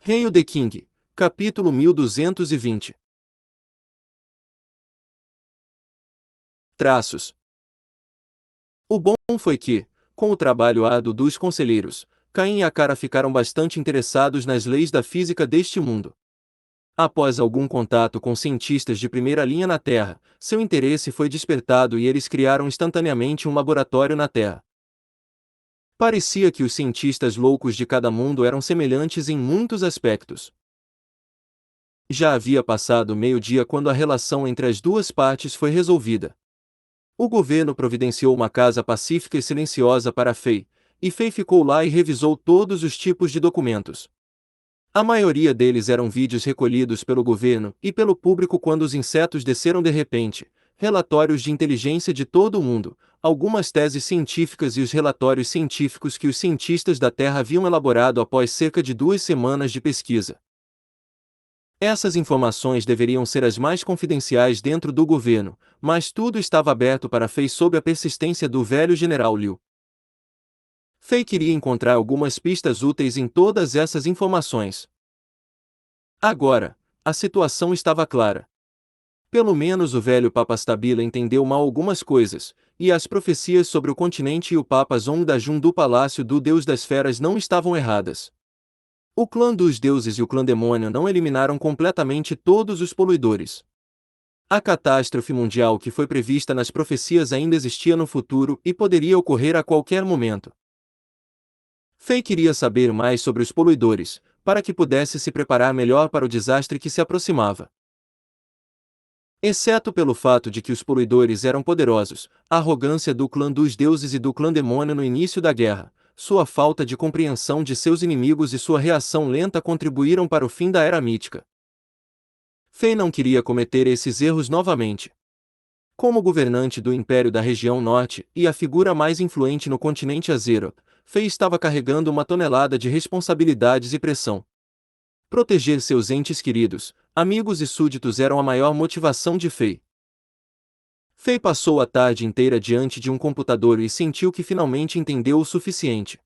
Hail the King, capítulo 1220. Traços. O bom foi que, com o trabalho árduo dos conselheiros, Caim e Acara ficaram bastante interessados nas leis da física deste mundo. Após algum contato com cientistas de primeira linha na Terra, seu interesse foi despertado e eles criaram instantaneamente um laboratório na Terra. Parecia que os cientistas loucos de cada mundo eram semelhantes em muitos aspectos. Já havia passado meio-dia quando a relação entre as duas partes foi resolvida. O governo providenciou uma casa pacífica e silenciosa para Fei, e Fei ficou lá e revisou todos os tipos de documentos. A maioria deles eram vídeos recolhidos pelo governo e pelo público quando os insetos desceram de repente, relatórios de inteligência de todo o mundo, algumas teses científicas e os relatórios científicos que os cientistas da Terra haviam elaborado após cerca de 2 semanas de pesquisa. Essas informações deveriam ser as mais confidenciais dentro do governo, mas tudo estava aberto para Fei sob a persistência do velho general Liu. Fei queria encontrar algumas pistas úteis em todas essas informações. Agora, a situação estava clara. Pelo menos o velho Papa Stabila entendeu mal algumas coisas, e as profecias sobre o continente e o Papa Zongdajun do Palácio do Deus das Feras não estavam erradas. O clã dos deuses e o clã demônio não eliminaram completamente todos os poluidores. A catástrofe mundial que foi prevista nas profecias ainda existia no futuro e poderia ocorrer a qualquer momento. Fei queria saber mais sobre os poluidores, para que pudesse se preparar melhor para o desastre que se aproximava. Exceto pelo fato de que os poluidores eram poderosos, a arrogância do clã dos deuses e do clã demônio no início da guerra, sua falta de compreensão de seus inimigos e sua reação lenta contribuíram para o fim da Era Mítica. Fei não queria cometer esses erros novamente. Como governante do Império da Região Norte e a figura mais influente no continente Azeroth, Fei estava carregando uma tonelada de responsabilidades e pressão. Proteger seus entes queridos, amigos e súditos eram a maior motivação de Fei. Fei passou a tarde inteira diante de um computador e sentiu que finalmente entendeu o suficiente.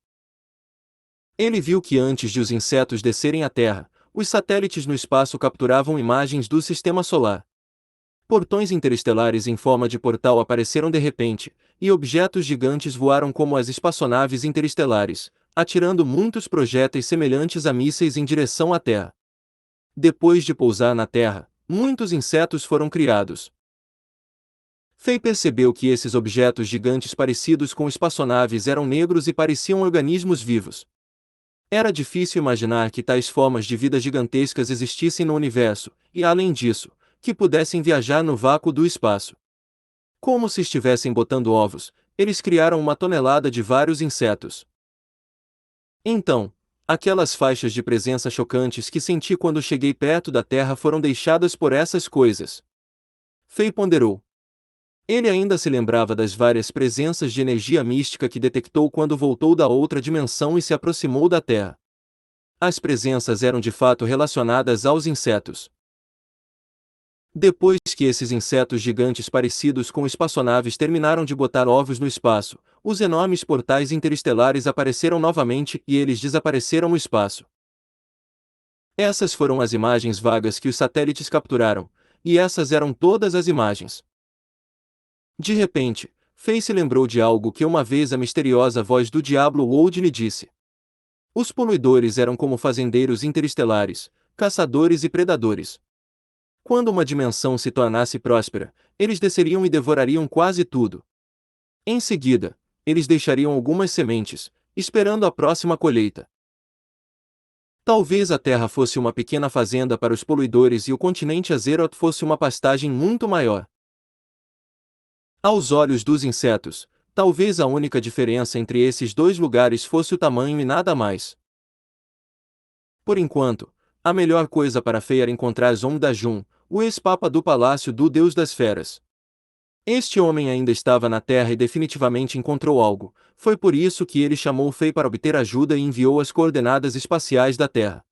Ele viu que antes de os insetos descerem à Terra, os satélites no espaço capturavam imagens do sistema solar. Portões interestelares em forma de portal apareceram de repente, e objetos gigantes voaram como as espaçonaves interestelares, atirando muitos projéteis semelhantes a mísseis em direção à Terra. Depois de pousar na Terra, muitos insetos foram criados. Fei percebeu que esses objetos gigantes parecidos com espaçonaves eram negros e pareciam organismos vivos. Era difícil imaginar que tais formas de vida gigantescas existissem no universo, e além disso, que pudessem viajar no vácuo do espaço. Como se estivessem botando ovos, eles criaram uma tonelada de vários insetos. Então, aquelas faixas de presença chocantes que senti quando cheguei perto da Terra foram deixadas por essas coisas. Fei ponderou. Ele ainda se lembrava das várias presenças de energia mística que detectou quando voltou da outra dimensão e se aproximou da Terra. As presenças eram de fato relacionadas aos insetos. Depois que esses insetos gigantes parecidos com espaçonaves terminaram de botar ovos no espaço, os enormes portais interestelares apareceram novamente e eles desapareceram no espaço. Essas foram as imagens vagas que os satélites capturaram, e essas eram todas as imagens. De repente, Fei se lembrou de algo que uma vez a misteriosa voz do Diablo Wold lhe disse. Os poluidores eram como fazendeiros interestelares, caçadores e predadores. Quando uma dimensão se tornasse próspera, eles desceriam e devorariam quase tudo. Em seguida, eles deixariam algumas sementes, esperando a próxima colheita. Talvez a Terra fosse uma pequena fazenda para os poluidores e o continente Azeroth fosse uma pastagem muito maior. Aos olhos dos insetos, talvez a única diferença entre esses dois lugares fosse o tamanho e nada mais. Por enquanto, a melhor coisa para Fei era encontrar Zongdajun, o ex-papa do Palácio do Deus das Feras. Este homem ainda estava na Terra e definitivamente encontrou algo, foi por isso que ele chamou Fei para obter ajuda e enviou as coordenadas espaciais da Terra.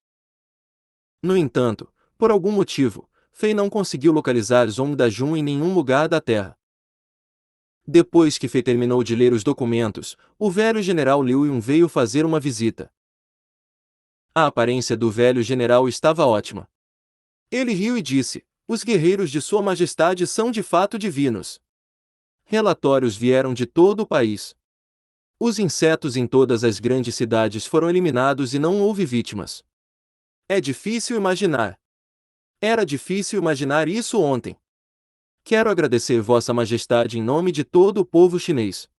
No entanto, por algum motivo, Fei não conseguiu localizar Zongdajun em nenhum lugar da Terra. Depois que Fei terminou de ler os documentos, o velho general Liu Yun veio fazer uma visita. A aparência do velho general estava ótima. Ele riu e disse: "Os guerreiros de Sua Majestade são de fato divinos." Relatórios vieram de todo o país. Os insetos em todas as grandes cidades foram eliminados e não houve vítimas. É difícil imaginar. Era difícil imaginar isso ontem. Quero agradecer Vossa Majestade em nome de todo o povo chinês.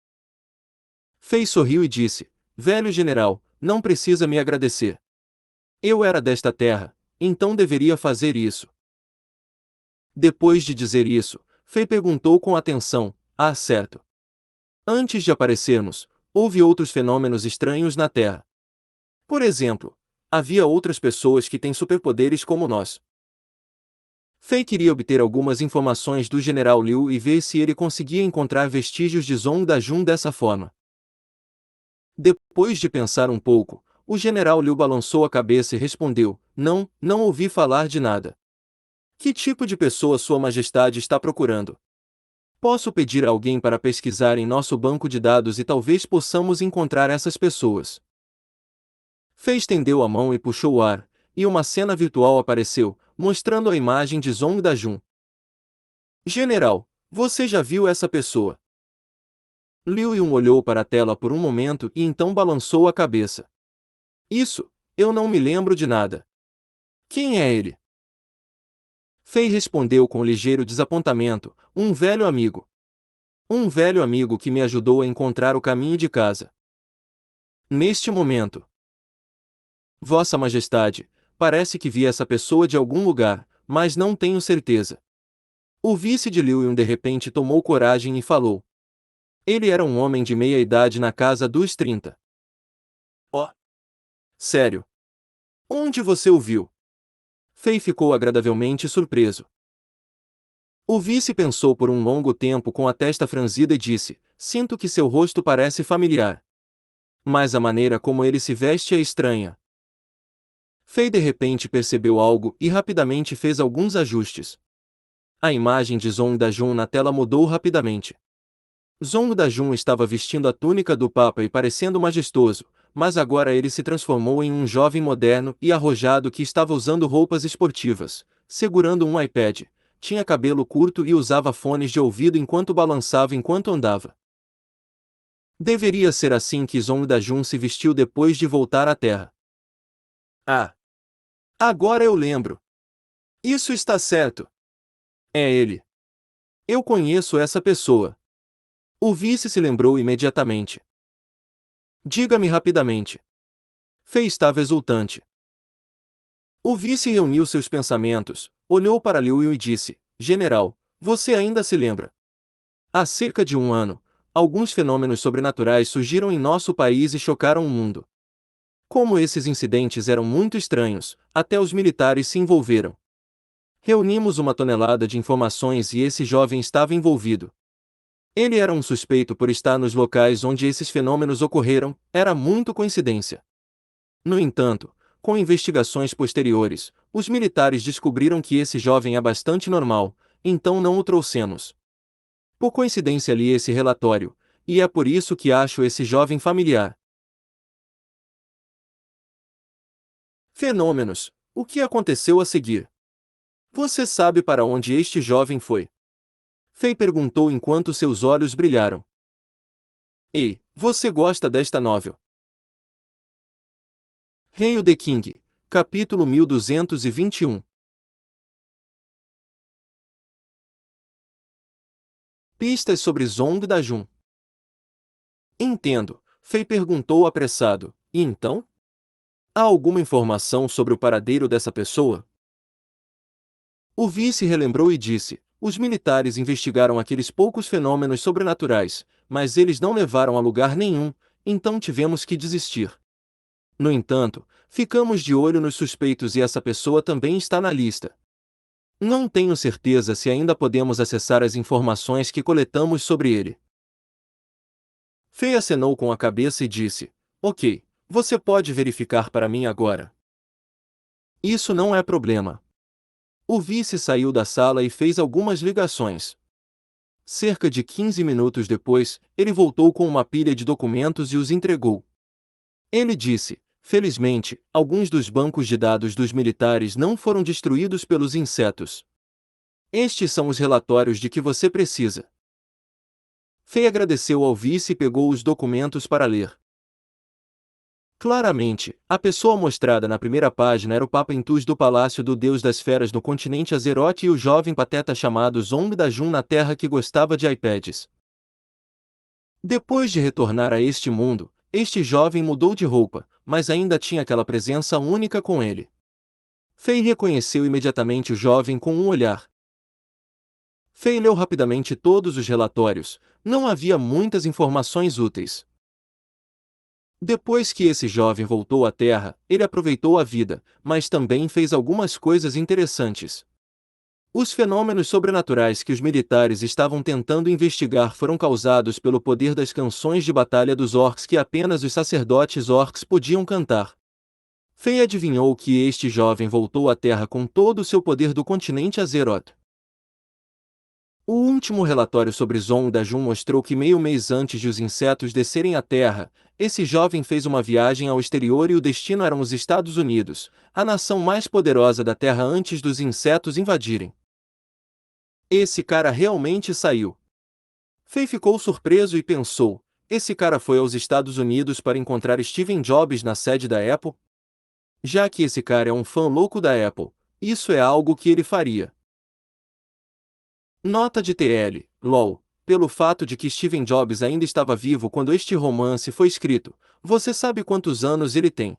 Fei sorriu e disse: "Velho general, não precisa me agradecer. Eu era desta terra, então deveria fazer isso." Depois de dizer isso, Fei perguntou com atenção: "Ah, certo. Antes de aparecermos, houve outros fenômenos estranhos na Terra. Por exemplo, havia outras pessoas que têm superpoderes como nós." Fei queria obter algumas informações do General Liu e ver se ele conseguia encontrar vestígios de Zhong Dajun dessa forma. Depois de pensar um pouco, o General Liu balançou a cabeça e respondeu: "Não, não ouvi falar de nada." "Que tipo de pessoa Sua Majestade está procurando?" "Posso pedir a alguém para pesquisar em nosso banco de dados e talvez possamos encontrar essas pessoas." Fei estendeu a mão e puxou o ar, e uma cena virtual apareceu, mostrando a imagem de Zhong Dajun. "General, você já viu essa pessoa?" Liu Yun olhou para a tela por um momento e então balançou a cabeça. "Isso, eu não me lembro de nada." "Quem é ele?" Fei respondeu com ligeiro desapontamento: "Um velho amigo. Um velho amigo que me ajudou a encontrar o caminho de casa." Neste momento, "Vossa Majestade, parece que vi essa pessoa de algum lugar, mas não tenho certeza." O vice de Liu Yun de repente tomou coragem e falou. Ele era um homem de meia idade na casa dos 30. "Oh, sério? Onde você o viu?" Fei ficou agradavelmente surpreso. O vice pensou por um longo tempo com a testa franzida e disse: "Sinto que seu rosto parece familiar. Mas a maneira como ele se veste é estranha." Fei de repente percebeu algo e rapidamente fez alguns ajustes. A imagem de Zhong Dajun na tela mudou rapidamente. Zhong Dajun estava vestindo a túnica do Papa e parecendo majestoso, mas agora ele se transformou em um jovem moderno e arrojado que estava usando roupas esportivas, segurando um iPad, tinha cabelo curto e usava fones de ouvido enquanto balançava enquanto andava. Deveria ser assim que Zhong Dajun se vestiu depois de voltar à Terra. "Ah! Agora eu lembro. Isso está certo. É ele. Eu conheço essa pessoa." O vice se lembrou imediatamente. "Diga-me rapidamente." Fei estava exultante. O vice reuniu seus pensamentos, olhou para Liu Yu e disse: "General, você ainda se lembra? Há cerca de um ano, alguns fenômenos sobrenaturais surgiram em nosso país e chocaram o mundo. Como esses incidentes eram muito estranhos, até os militares se envolveram. Reunimos uma tonelada de informações e esse jovem estava envolvido. Ele era um suspeito por estar nos locais onde esses fenômenos ocorreram, era muito coincidência. No entanto, com investigações posteriores, os militares descobriram que esse jovem é bastante normal, então não o trouxemos. Por coincidência li esse relatório, e é por isso que acho esse jovem familiar." Fenômenos. O que aconteceu a seguir? Você sabe para onde este jovem foi? Fei perguntou enquanto seus olhos brilharam. "Ei, você gosta desta novel?" Hail the King, capítulo 1221. Pistas sobre Zhong Dajun. "Entendo." Fei perguntou apressado. "E então? Há alguma informação sobre o paradeiro dessa pessoa?" O vice relembrou e disse: "Os militares investigaram aqueles poucos fenômenos sobrenaturais, mas eles não levaram a lugar nenhum, então tivemos que desistir. No entanto, ficamos de olho nos suspeitos e essa pessoa também está na lista. Não tenho certeza se ainda podemos acessar as informações que coletamos sobre ele." Fei acenou com a cabeça e disse: "Ok, você pode verificar para mim agora." "Isso não é problema." O vice saiu da sala e fez algumas ligações. Cerca de 15 minutos depois, ele voltou com uma pilha de documentos e os entregou. Ele disse: Felizmente, alguns dos bancos de dados dos militares não foram destruídos pelos insetos. Estes são os relatórios de que você precisa. Fei agradeceu ao vice e pegou os documentos para ler. Claramente, a pessoa mostrada na primeira página era o Papa Intus do Palácio do Deus das Feras no continente Azeroth e o jovem pateta chamado Zong Dajun na Terra que gostava de iPads. Depois de retornar a este mundo, este jovem mudou de roupa, mas ainda tinha aquela presença única com ele. Fei reconheceu imediatamente o jovem com um olhar. Fei leu rapidamente todos os relatórios, não havia muitas informações úteis. Depois que esse jovem voltou à Terra, ele aproveitou a vida, mas também fez algumas coisas interessantes. Os fenômenos sobrenaturais que os militares estavam tentando investigar foram causados pelo poder das canções de batalha dos orcs que apenas os sacerdotes orcs podiam cantar. Fei adivinhou que este jovem voltou à Terra com todo o seu poder do continente Azeroth. O último relatório sobre Zong Dajun mostrou que meio mês antes de os insetos descerem à Terra, esse jovem fez uma viagem ao exterior e o destino eram os Estados Unidos, a nação mais poderosa da Terra antes dos insetos invadirem. Esse cara realmente saiu. Fei ficou surpreso e pensou, esse cara foi aos Estados Unidos para encontrar Steve Jobs na sede da Apple? Já que esse cara é um fã louco da Apple, isso é algo que ele faria. Nota de TL, LOL. Pelo fato de que Steve Jobs ainda estava vivo quando este romance foi escrito, você sabe quantos anos ele tem.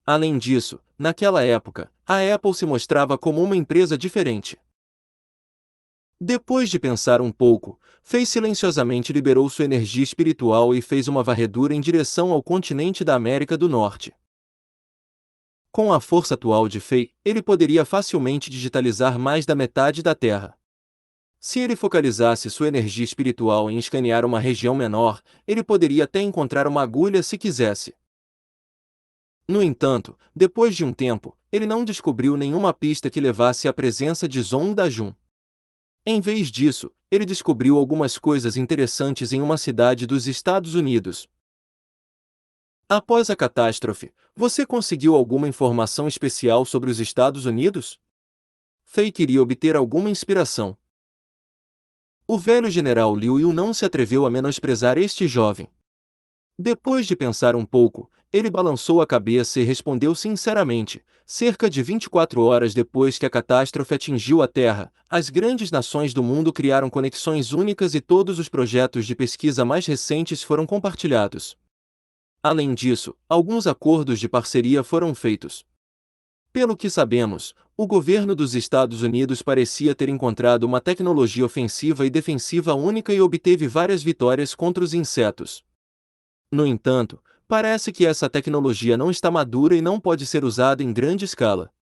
Além disso, naquela época, a Apple se mostrava como uma empresa diferente. Depois de pensar um pouco, Fei silenciosamente liberou sua energia espiritual e fez uma varredura em direção ao continente da América do Norte. Com a força atual de Fei, ele poderia facilmente digitalizar mais da metade da Terra. Se ele focalizasse sua energia espiritual em escanear uma região menor, ele poderia até encontrar uma agulha se quisesse. No entanto, depois de um tempo, ele não descobriu nenhuma pista que levasse à presença de Zong Dajun. Em vez disso, ele descobriu algumas coisas interessantes em uma cidade dos Estados Unidos. Após a catástrofe, você conseguiu alguma informação especial sobre os Estados Unidos? Fei queria obter alguma inspiração. O velho general Liu Yu não se atreveu a menosprezar este jovem. Depois de pensar um pouco, ele balançou a cabeça e respondeu sinceramente, cerca de 24 horas depois que a catástrofe atingiu a Terra, as grandes nações do mundo criaram conexões únicas e todos os projetos de pesquisa mais recentes foram compartilhados. Além disso, alguns acordos de parceria foram feitos. Pelo que sabemos, o governo dos Estados Unidos parecia ter encontrado uma tecnologia ofensiva e defensiva única e obteve várias vitórias contra os insetos. No entanto, parece que essa tecnologia não está madura e não pode ser usada em grande escala.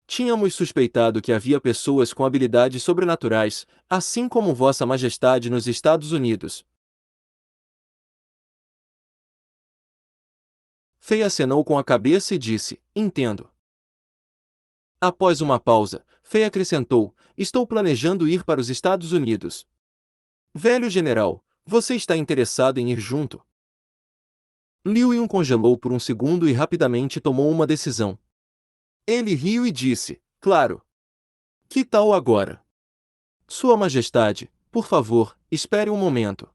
Tínhamos suspeitado que havia pessoas com habilidades sobrenaturais, assim como Vossa Majestade nos Estados Unidos. Fei acenou com a cabeça e disse, entendo. Após uma pausa, Fei acrescentou, estou planejando ir para os Estados Unidos. Velho general, você está interessado em ir junto? Liu Yun congelou por um segundo e rapidamente tomou uma decisão. Ele riu e disse, claro. Que tal agora? Sua Majestade, por favor, espere um momento.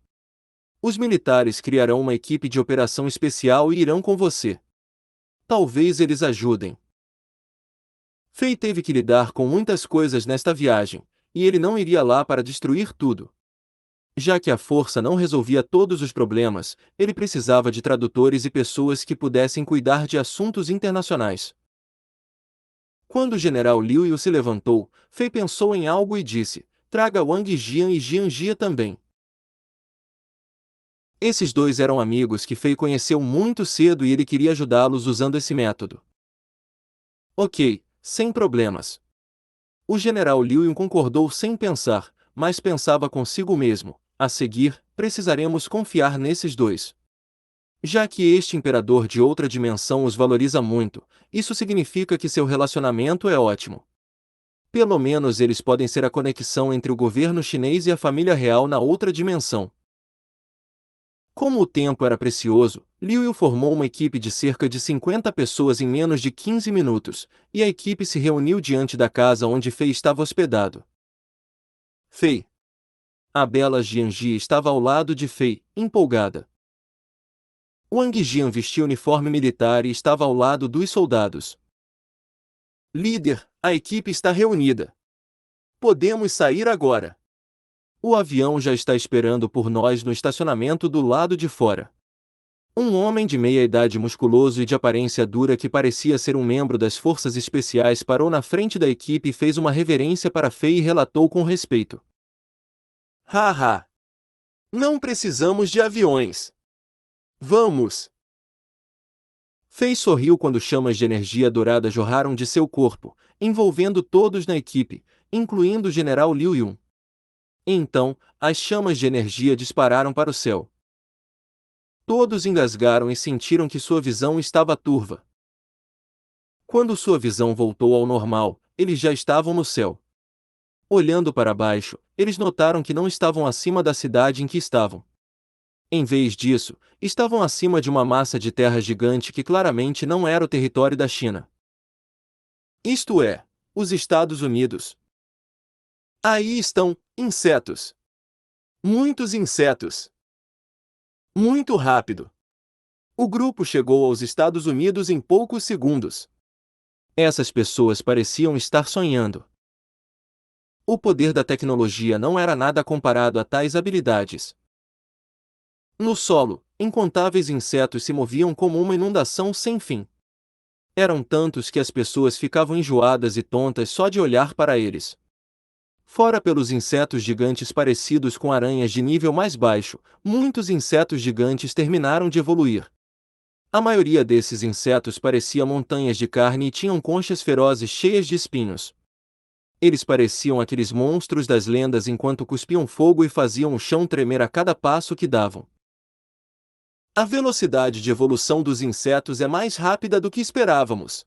Os militares criarão uma equipe de operação especial e irão com você. Talvez eles ajudem. Fei teve que lidar com muitas coisas nesta viagem, e ele não iria lá para destruir tudo. Já que a força não resolvia todos os problemas, ele precisava de tradutores e pessoas que pudessem cuidar de assuntos internacionais. Quando o general Liu Yu se levantou, Fei pensou em algo e disse, traga Wang Jian e Jian Jia também. Esses dois eram amigos que Fei conheceu muito cedo e ele queria ajudá-los usando esse método. Ok, sem problemas. O general Liu Yun concordou sem pensar, mas pensava consigo mesmo, a seguir, precisaremos confiar nesses dois. Já que este imperador de outra dimensão os valoriza muito, isso significa que seu relacionamento é ótimo. Pelo menos eles podem ser a conexão entre o governo chinês e a família real na outra dimensão. Como o tempo era precioso, Liu formou uma equipe de cerca de 50 pessoas em menos de 15 minutos, e a equipe se reuniu diante da casa onde Fei estava hospedado. Fei. A bela Jianji estava ao lado de Fei, empolgada. Wang Jian vestia uniforme militar e estava ao lado dos soldados. Líder, a equipe está reunida. Podemos sair agora. O avião já está esperando por nós no estacionamento do lado de fora. Um homem de meia-idade musculoso e de aparência dura que parecia ser um membro das forças especiais parou na frente da equipe e fez uma reverência para Fei e relatou com respeito. Haha! Não precisamos de aviões. Vamos! Fei sorriu quando chamas de energia dourada jorraram de seu corpo, envolvendo todos na equipe, incluindo o general Liu Yun. Então, as chamas de energia dispararam para o céu. Todos engasgaram e sentiram que sua visão estava turva. Quando sua visão voltou ao normal, eles já estavam no céu. Olhando para baixo, eles notaram que não estavam acima da cidade em que estavam. Em vez disso, estavam acima de uma massa de terra gigante que claramente não era o território da China. Isto é, os Estados Unidos. Aí estão, insetos. Muitos insetos. Muito rápido. O grupo chegou aos Estados Unidos em poucos segundos. Essas pessoas pareciam estar sonhando. O poder da tecnologia não era nada comparado a tais habilidades. No solo, incontáveis insetos se moviam como uma inundação sem fim. Eram tantos que as pessoas ficavam enjoadas e tontas só de olhar para eles. Fora pelos insetos gigantes parecidos com aranhas de nível mais baixo, muitos insetos gigantes terminaram de evoluir. A maioria desses insetos parecia montanhas de carne e tinham conchas ferozes cheias de espinhos. Eles pareciam aqueles monstros das lendas enquanto cuspiam fogo e faziam o chão tremer a cada passo que davam. A velocidade de evolução dos insetos é mais rápida do que esperávamos.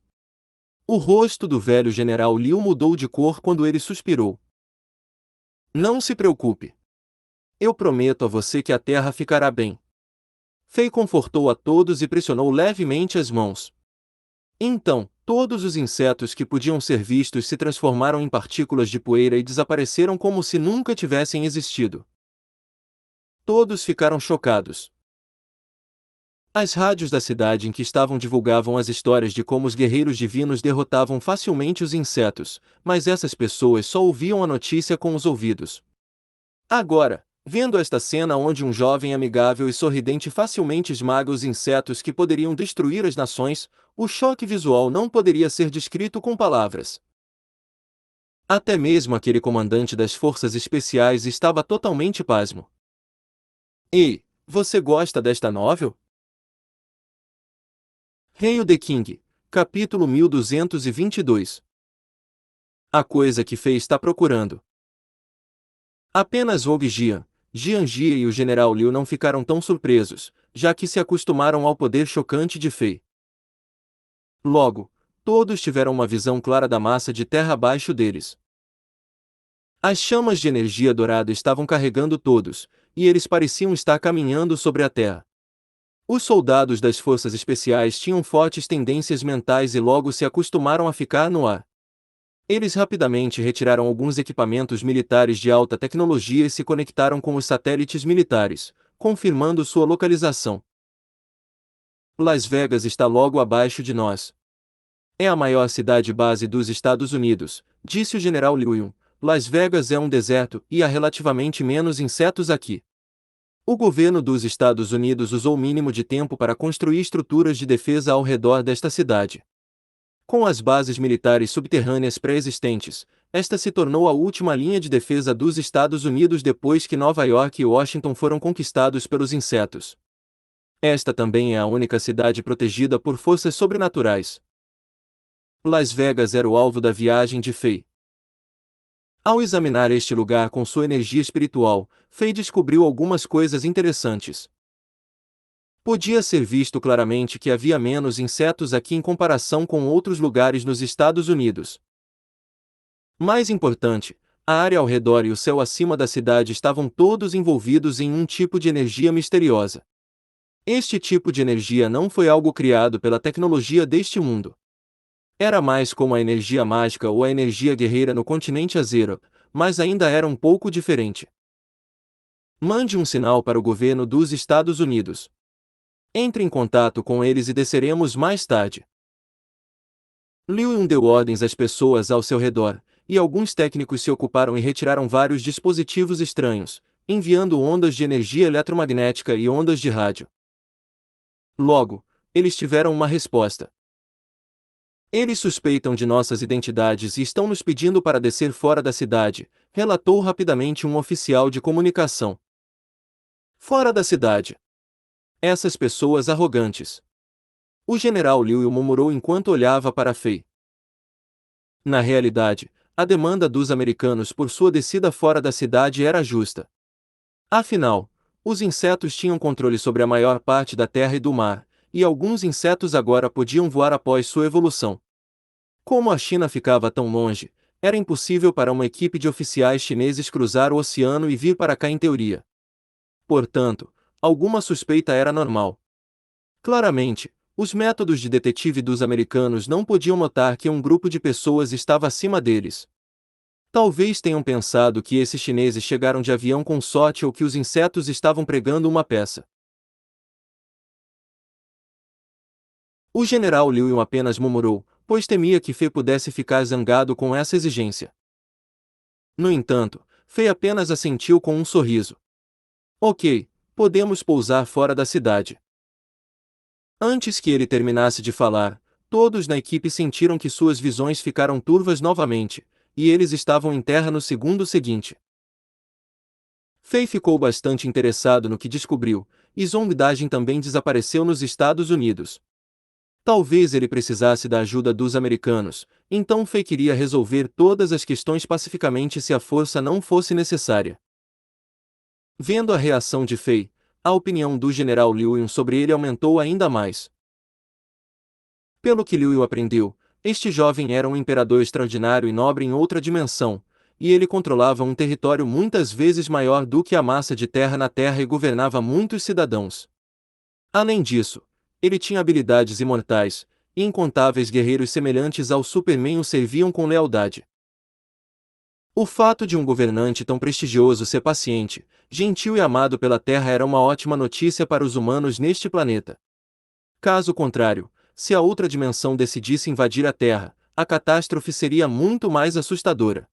O rosto do velho general Liu mudou de cor quando ele suspirou. Não se preocupe. Eu prometo a você que a terra ficará bem. Fei confortou a todos e pressionou levemente as mãos. Então, todos os insetos que podiam ser vistos se transformaram em partículas de poeira e desapareceram como se nunca tivessem existido. Todos ficaram chocados. As rádios da cidade em que estavam divulgavam as histórias de como os guerreiros divinos derrotavam facilmente os insetos, mas essas pessoas só ouviam a notícia com os ouvidos. Agora, vendo esta cena onde um jovem amigável e sorridente facilmente esmaga os insetos que poderiam destruir as nações, o choque visual não poderia ser descrito com palavras. Até mesmo aquele comandante das forças especiais estava totalmente pasmo. Ei, você gosta desta novel? Hail the King, capítulo 1222. A coisa que Fei está procurando. Apenas Wang Jian, Jianji e o general Liu não ficaram tão surpresos, já que se acostumaram ao poder chocante de Fei. Logo, todos tiveram uma visão clara da massa de terra abaixo deles. As chamas de energia dourada estavam carregando todos, e eles pareciam estar caminhando sobre a terra. Os soldados das forças especiais tinham fortes tendências mentais e logo se acostumaram a ficar no ar. Eles rapidamente retiraram alguns equipamentos militares de alta tecnologia e se conectaram com os satélites militares, confirmando sua localização. Las Vegas está logo abaixo de nós. É a maior cidade-base dos Estados Unidos, disse o general Liu Yun. Las Vegas é um deserto e há relativamente menos insetos aqui. O governo dos Estados Unidos usou o mínimo de tempo para construir estruturas de defesa ao redor desta cidade. Com as bases militares subterrâneas pré-existentes, esta se tornou a última linha de defesa dos Estados Unidos depois que Nova York e Washington foram conquistados pelos insetos. Esta também é a única cidade protegida por forças sobrenaturais. Las Vegas era o alvo da viagem de Fei. Ao examinar este lugar com sua energia espiritual, Fei descobriu algumas coisas interessantes. Podia ser visto claramente que havia menos insetos aqui em comparação com outros lugares nos Estados Unidos. Mais importante, a área ao redor e o céu acima da cidade estavam todos envolvidos em um tipo de energia misteriosa. Este tipo de energia não foi algo criado pela tecnologia deste mundo. Era mais como a energia mágica ou a energia guerreira no continente Azero, mas ainda era um pouco diferente. Mande um sinal para o governo dos Estados Unidos. Entre em contato com eles e desceremos mais tarde. Liu deu ordens às pessoas ao seu redor, e alguns técnicos se ocuparam e retiraram vários dispositivos estranhos, enviando ondas de energia eletromagnética e ondas de rádio. Logo, eles tiveram uma resposta. Eles suspeitam de nossas identidades e estão nos pedindo para descer fora da cidade, relatou rapidamente um oficial de comunicação. Fora da cidade. Essas pessoas arrogantes. O general Liu murmurou enquanto olhava para Fei. Na realidade, a demanda dos americanos por sua descida fora da cidade era justa. Afinal, os insetos tinham controle sobre a maior parte da terra e do mar, e alguns insetos agora podiam voar após sua evolução. Como a China ficava tão longe, era impossível para uma equipe de oficiais chineses cruzar o oceano e vir para cá em teoria. Portanto, alguma suspeita era normal. Claramente, os métodos de detetive dos americanos não podiam notar que um grupo de pessoas estava acima deles. Talvez tenham pensado que esses chineses chegaram de avião com sorte ou que os insetos estavam pregando uma peça. O general Liu apenas murmurou, pois temia que Fei pudesse ficar zangado com essa exigência. No entanto, Fei apenas assentiu com um sorriso. Ok, podemos pousar fora da cidade. Antes que ele terminasse de falar, todos na equipe sentiram que suas visões ficaram turvas novamente, e eles estavam em terra no segundo seguinte. Fei ficou bastante interessado no que descobriu, e Zongdajin também desapareceu nos Estados Unidos. Talvez ele precisasse da ajuda dos americanos, então Fei queria resolver todas as questões pacificamente se a força não fosse necessária. Vendo a reação de Fei, a opinião do general Liu sobre ele aumentou ainda mais. Pelo que Liu aprendeu, este jovem era um imperador extraordinário e nobre em outra dimensão, e ele controlava um território muitas vezes maior do que a massa de terra na Terra e governava muitos cidadãos. Além disso, ele tinha habilidades imortais, e incontáveis guerreiros semelhantes ao Superman o serviam com lealdade. O fato de um governante tão prestigioso ser paciente, gentil e amado pela Terra era uma ótima notícia para os humanos neste planeta. Caso contrário, se a outra dimensão decidisse invadir a Terra, a catástrofe seria muito mais assustadora.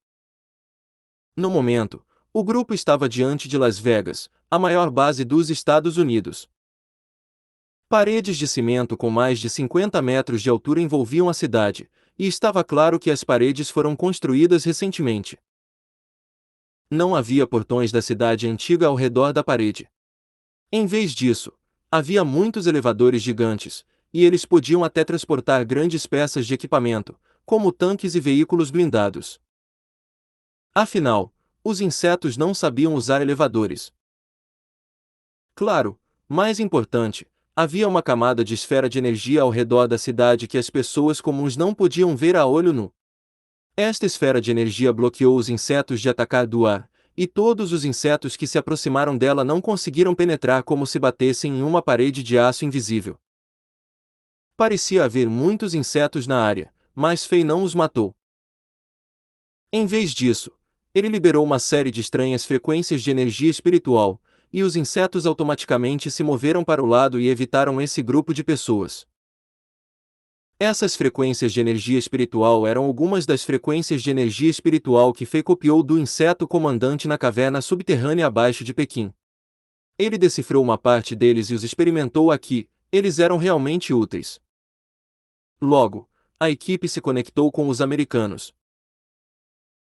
No momento, o grupo estava diante de Las Vegas, a maior base dos Estados Unidos. Paredes de cimento com mais de 50 metros de altura envolviam a cidade, e estava claro que as paredes foram construídas recentemente. Não havia portões da cidade antiga ao redor da parede. Em vez disso, havia muitos elevadores gigantes, e eles podiam até transportar grandes peças de equipamento, como tanques e veículos blindados. Afinal, os insetos não sabiam usar elevadores. Claro, mais importante, havia uma camada de esfera de energia ao redor da cidade que as pessoas comuns não podiam ver a olho nu. Esta esfera de energia bloqueou os insetos de atacar do ar, e todos os insetos que se aproximaram dela não conseguiram penetrar como se batessem em uma parede de aço invisível. Parecia haver muitos insetos na área, mas Fei não os matou. Em vez disso, ele liberou uma série de estranhas frequências de energia espiritual, e os insetos automaticamente se moveram para o lado e evitaram esse grupo de pessoas. Essas frequências de energia espiritual eram algumas das frequências de energia espiritual que Fei copiou do inseto comandante na caverna subterrânea abaixo de Pequim. Ele decifrou uma parte deles e os experimentou aqui, eles eram realmente úteis. Logo, a equipe se conectou com os americanos.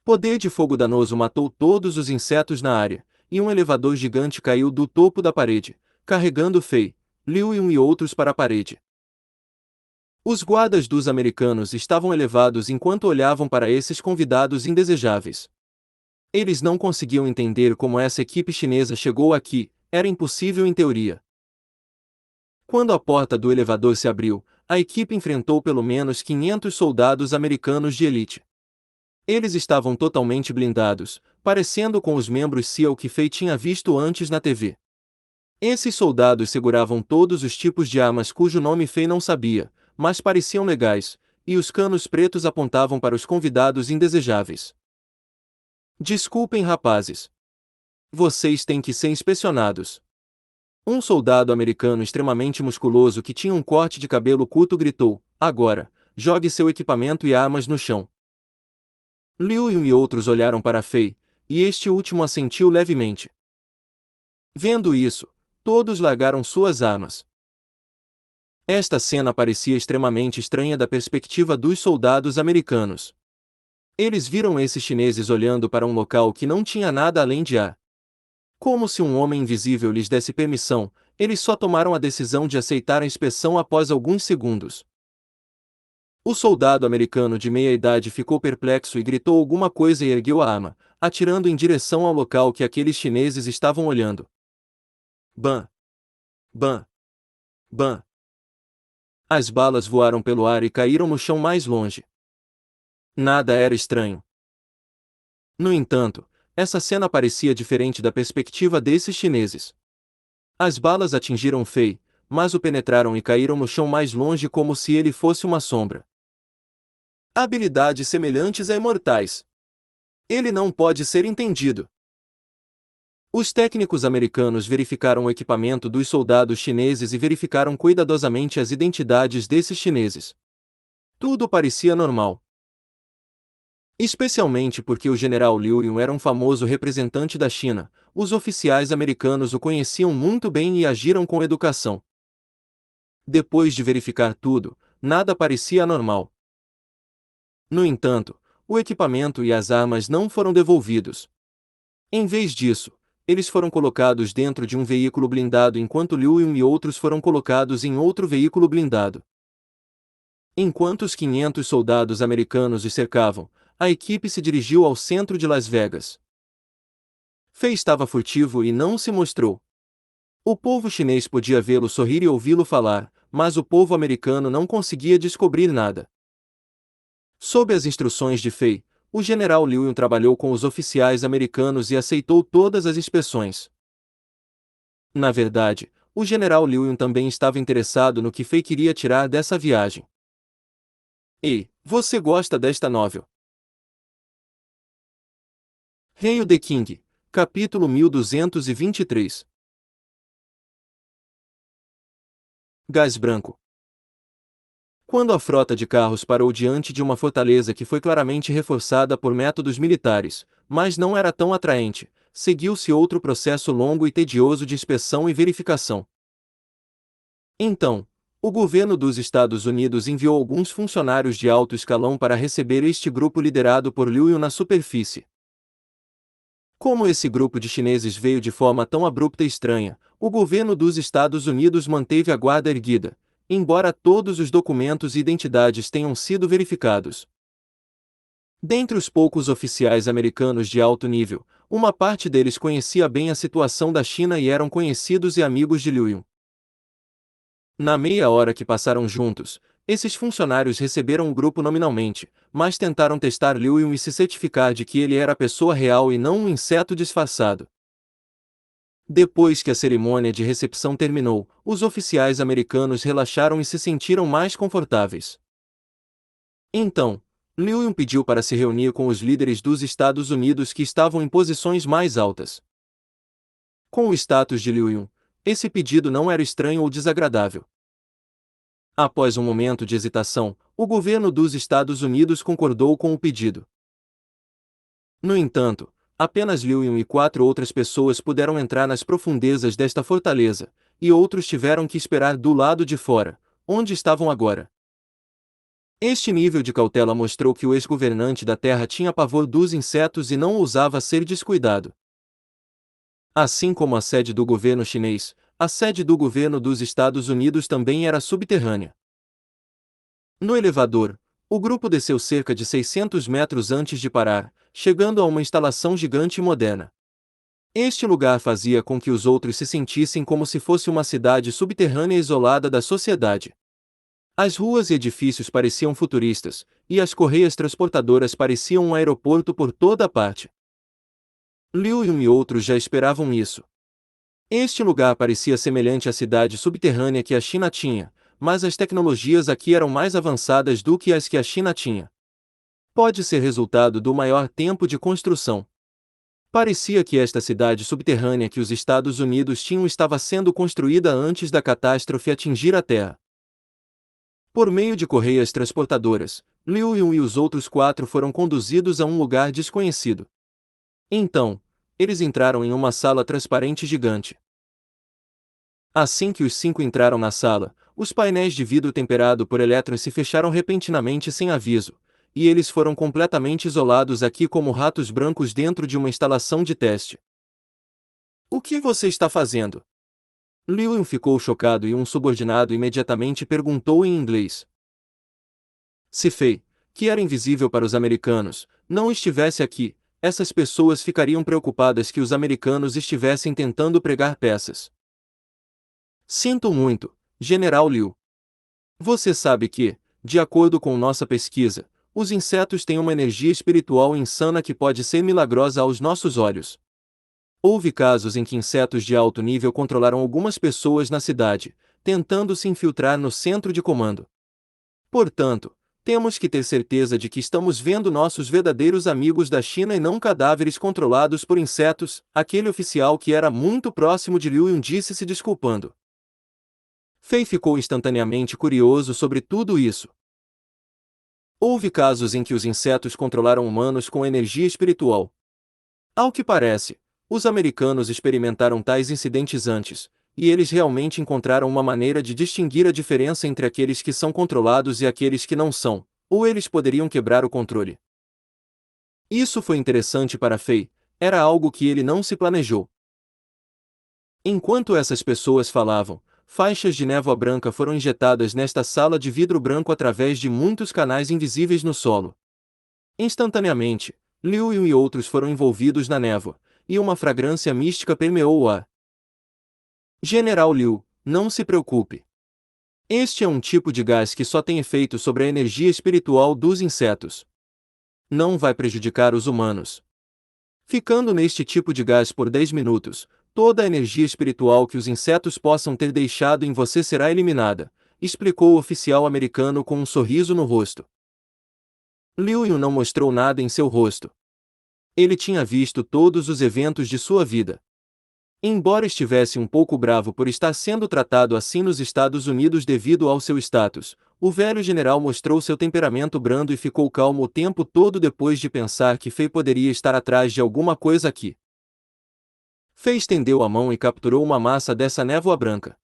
Poder de fogo danoso matou todos os insetos na área, e um elevador gigante caiu do topo da parede, carregando Fei, Liu e outros para a parede. Os guardas dos americanos estavam elevados enquanto olhavam para esses convidados indesejáveis. Eles não conseguiam entender como essa equipe chinesa chegou aqui, era impossível em teoria. Quando a porta do elevador se abriu, a equipe enfrentou pelo menos 500 soldados americanos de elite. Eles estavam totalmente blindados, parecendo com os membros SEAL que Fei tinha visto antes na TV. Esses soldados seguravam todos os tipos de armas cujo nome Fei não sabia, mas pareciam legais, e os canos pretos apontavam para os convidados indesejáveis. Desculpem, rapazes. Vocês têm que ser inspecionados. Um soldado americano extremamente musculoso que tinha um corte de cabelo curto gritou: agora, jogue seu equipamento e armas no chão. Liu Yun e outros olharam para Fei, e este último assentiu levemente. Vendo isso, todos largaram suas armas. Esta cena parecia extremamente estranha da perspectiva dos soldados americanos. Eles viram esses chineses olhando para um local que não tinha nada além de ar. Como se um homem invisível lhes desse permissão, eles só tomaram a decisão de aceitar a inspeção após alguns segundos. O soldado americano de meia-idade ficou perplexo e gritou alguma coisa e ergueu a arma, atirando em direção ao local que aqueles chineses estavam olhando. Bam! Bam! Bam! As balas voaram pelo ar e caíram no chão mais longe. Nada era estranho. No entanto, essa cena parecia diferente da perspectiva desses chineses. As balas atingiram Fei, mas o penetraram e caíram no chão mais longe como se ele fosse uma sombra. Habilidades semelhantes a imortais. Ele não pode ser entendido. Os técnicos americanos verificaram o equipamento dos soldados chineses e verificaram cuidadosamente as identidades desses chineses. Tudo parecia normal. Especialmente porque o general Liu Yun era um famoso representante da China, os oficiais americanos o conheciam muito bem e agiram com educação. Depois de verificar tudo, nada parecia anormal. No entanto, o equipamento e as armas não foram devolvidos. Em vez disso, eles foram colocados dentro de um veículo blindado enquanto Liu Yun e outros foram colocados em outro veículo blindado. Enquanto os 500 soldados americanos os cercavam, a equipe se dirigiu ao centro de Las Vegas. Fei estava furtivo e não se mostrou. O povo chinês podia vê-lo sorrir e ouvi-lo falar, mas o povo americano não conseguia descobrir nada. Sob as instruções de Fei, o general Liu Yun trabalhou com os oficiais americanos e aceitou todas as inspeções. Na verdade, o general Liu Yun também estava interessado no que Fei queria tirar dessa viagem. Ei, você gosta desta novel? Hail the King, capítulo 1223. Gás branco. Quando a frota de carros parou diante de uma fortaleza que foi claramente reforçada por métodos militares, mas não era tão atraente, seguiu-se outro processo longo e tedioso de inspeção e verificação. Então, o governo dos Estados Unidos enviou alguns funcionários de alto escalão para receber este grupo liderado por Liu Yun na superfície. Como esse grupo de chineses veio de forma tão abrupta e estranha, o governo dos Estados Unidos manteve a guarda erguida, embora todos os documentos e identidades tenham sido verificados. Dentre os poucos oficiais americanos de alto nível, uma parte deles conhecia bem a situação da China e eram conhecidos e amigos de Liu Yun. Na meia hora que passaram juntos, esses funcionários receberam o grupo nominalmente, mas tentaram testar Liu Yun e se certificar de que ele era a pessoa real e não um inseto disfarçado. Depois que a cerimônia de recepção terminou, os oficiais americanos relaxaram e se sentiram mais confortáveis. Então, Liu Yun pediu para se reunir com os líderes dos Estados Unidos que estavam em posições mais altas. Com o status de Liu Yun, esse pedido não era estranho ou desagradável. Após um momento de hesitação, o governo dos Estados Unidos concordou com o pedido. No entanto, apenas Liu Yun e 4 outras pessoas puderam entrar nas profundezas desta fortaleza, e outros tiveram que esperar do lado de fora, onde estavam agora. Este nível de cautela mostrou que o ex-governante da Terra tinha pavor dos insetos e não ousava ser descuidado. Assim como a sede do governo chinês, a sede do governo dos Estados Unidos também era subterrânea. No elevador, o grupo desceu cerca de 600 metros antes de parar, chegando a uma instalação gigante e moderna. Este lugar fazia com que os outros se sentissem como se fosse uma cidade subterrânea isolada da sociedade. As ruas e edifícios pareciam futuristas, e as correias transportadoras pareciam um aeroporto por toda a parte. Liu Yun e outros já esperavam isso. Este lugar parecia semelhante à cidade subterrânea que a China tinha, mas as tecnologias aqui eram mais avançadas do que as que a China tinha. Pode ser resultado do maior tempo de construção. Parecia que esta cidade subterrânea que os Estados Unidos tinham estava sendo construída antes da catástrofe atingir a Terra. Por meio de correias transportadoras, Liu Yun e os outros 4 foram conduzidos a um lugar desconhecido. Então, eles entraram em uma sala transparente gigante. Assim que os 5 entraram na sala, os painéis de vidro temperado por elétrons se fecharam repentinamente sem aviso, e eles foram completamente isolados aqui como ratos brancos dentro de uma instalação de teste. O que você está fazendo? Liu Yun ficou chocado e um subordinado imediatamente perguntou em inglês. Se Fei, que era invisível para os americanos, não estivesse aqui, essas pessoas ficariam preocupadas que os americanos estivessem tentando pregar peças. Sinto muito, General Liu. Você sabe que, de acordo com nossa pesquisa, os insetos têm uma energia espiritual insana que pode ser milagrosa aos nossos olhos. Houve casos em que insetos de alto nível controlaram algumas pessoas na cidade, tentando se infiltrar no centro de comando. Portanto, temos que ter certeza de que estamos vendo nossos verdadeiros amigos da China e não cadáveres controlados por insetos. Aquele oficial que era muito próximo de Liu Yun disse se desculpando. Fei ficou instantaneamente curioso sobre tudo isso. Houve casos em que os insetos controlaram humanos com energia espiritual. Ao que parece, os americanos experimentaram tais incidentes antes, e eles realmente encontraram uma maneira de distinguir a diferença entre aqueles que são controlados e aqueles que não são, ou eles poderiam quebrar o controle. Isso foi interessante para Fei, era algo que ele não se planejou. Enquanto essas pessoas falavam, faixas de névoa branca foram injetadas nesta sala de vidro branco através de muitos canais invisíveis no solo. Instantaneamente, Liu Yun e outros foram envolvidos na névoa, e uma fragrância mística permeou o ar. General Liu, não se preocupe. Este é um tipo de gás que só tem efeito sobre a energia espiritual dos insetos. Não vai prejudicar os humanos. Ficando neste tipo de gás por 10 minutos, toda a energia espiritual que os insetos possam ter deixado em você será eliminada, explicou o oficial americano com um sorriso no rosto. Liu Yun não mostrou nada em seu rosto. Ele tinha visto todos os eventos de sua vida. Embora estivesse um pouco bravo por estar sendo tratado assim nos Estados Unidos devido ao seu status, o velho general mostrou seu temperamento brando e ficou calmo o tempo todo depois de pensar que Fei poderia estar atrás de alguma coisa aqui. Fei estendeu a mão e capturou uma massa dessa névoa branca.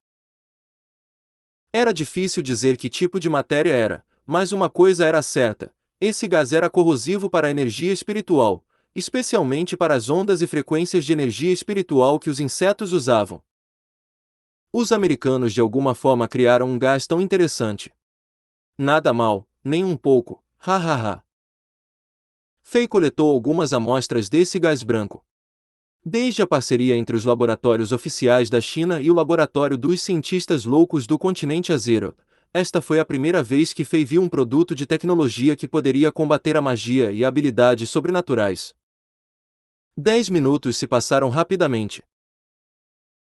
Era difícil dizer que tipo de matéria era, mas uma coisa era certa: esse gás era corrosivo para a energia espiritual, especialmente para as ondas e frequências de energia espiritual que os insetos usavam. Os americanos de alguma forma criaram um gás tão interessante. Nada mal, nem um pouco, hahaha. Fei coletou algumas amostras desse gás branco. Desde a parceria entre os laboratórios oficiais da China e o laboratório dos cientistas loucos do continente Azero, esta foi a primeira vez que Fei viu um produto de tecnologia que poderia combater a magia e habilidades sobrenaturais. 10 minutos se passaram rapidamente.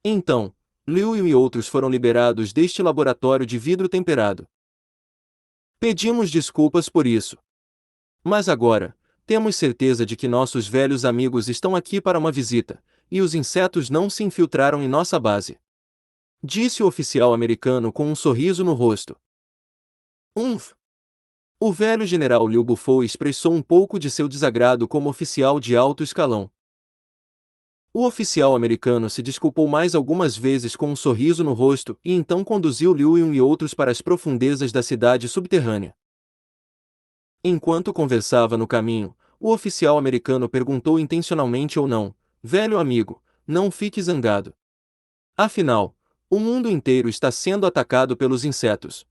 Então, Liu Yun e outros foram liberados deste laboratório de vidro temperado. Pedimos desculpas por isso. Mas agora, temos certeza de que nossos velhos amigos estão aqui para uma visita, e os insetos não se infiltraram em nossa base. Disse o oficial americano com um sorriso no rosto. O velho general Liu bufou e expressou um pouco de seu desagrado como oficial de alto escalão. O oficial americano se desculpou mais algumas vezes com um sorriso no rosto e então conduziu Liu Yun e outros para as profundezas da cidade subterrânea. Enquanto conversava no caminho, o oficial americano perguntou intencionalmente ou não: velho amigo, não fique zangado. Afinal, o mundo inteiro está sendo atacado pelos insetos.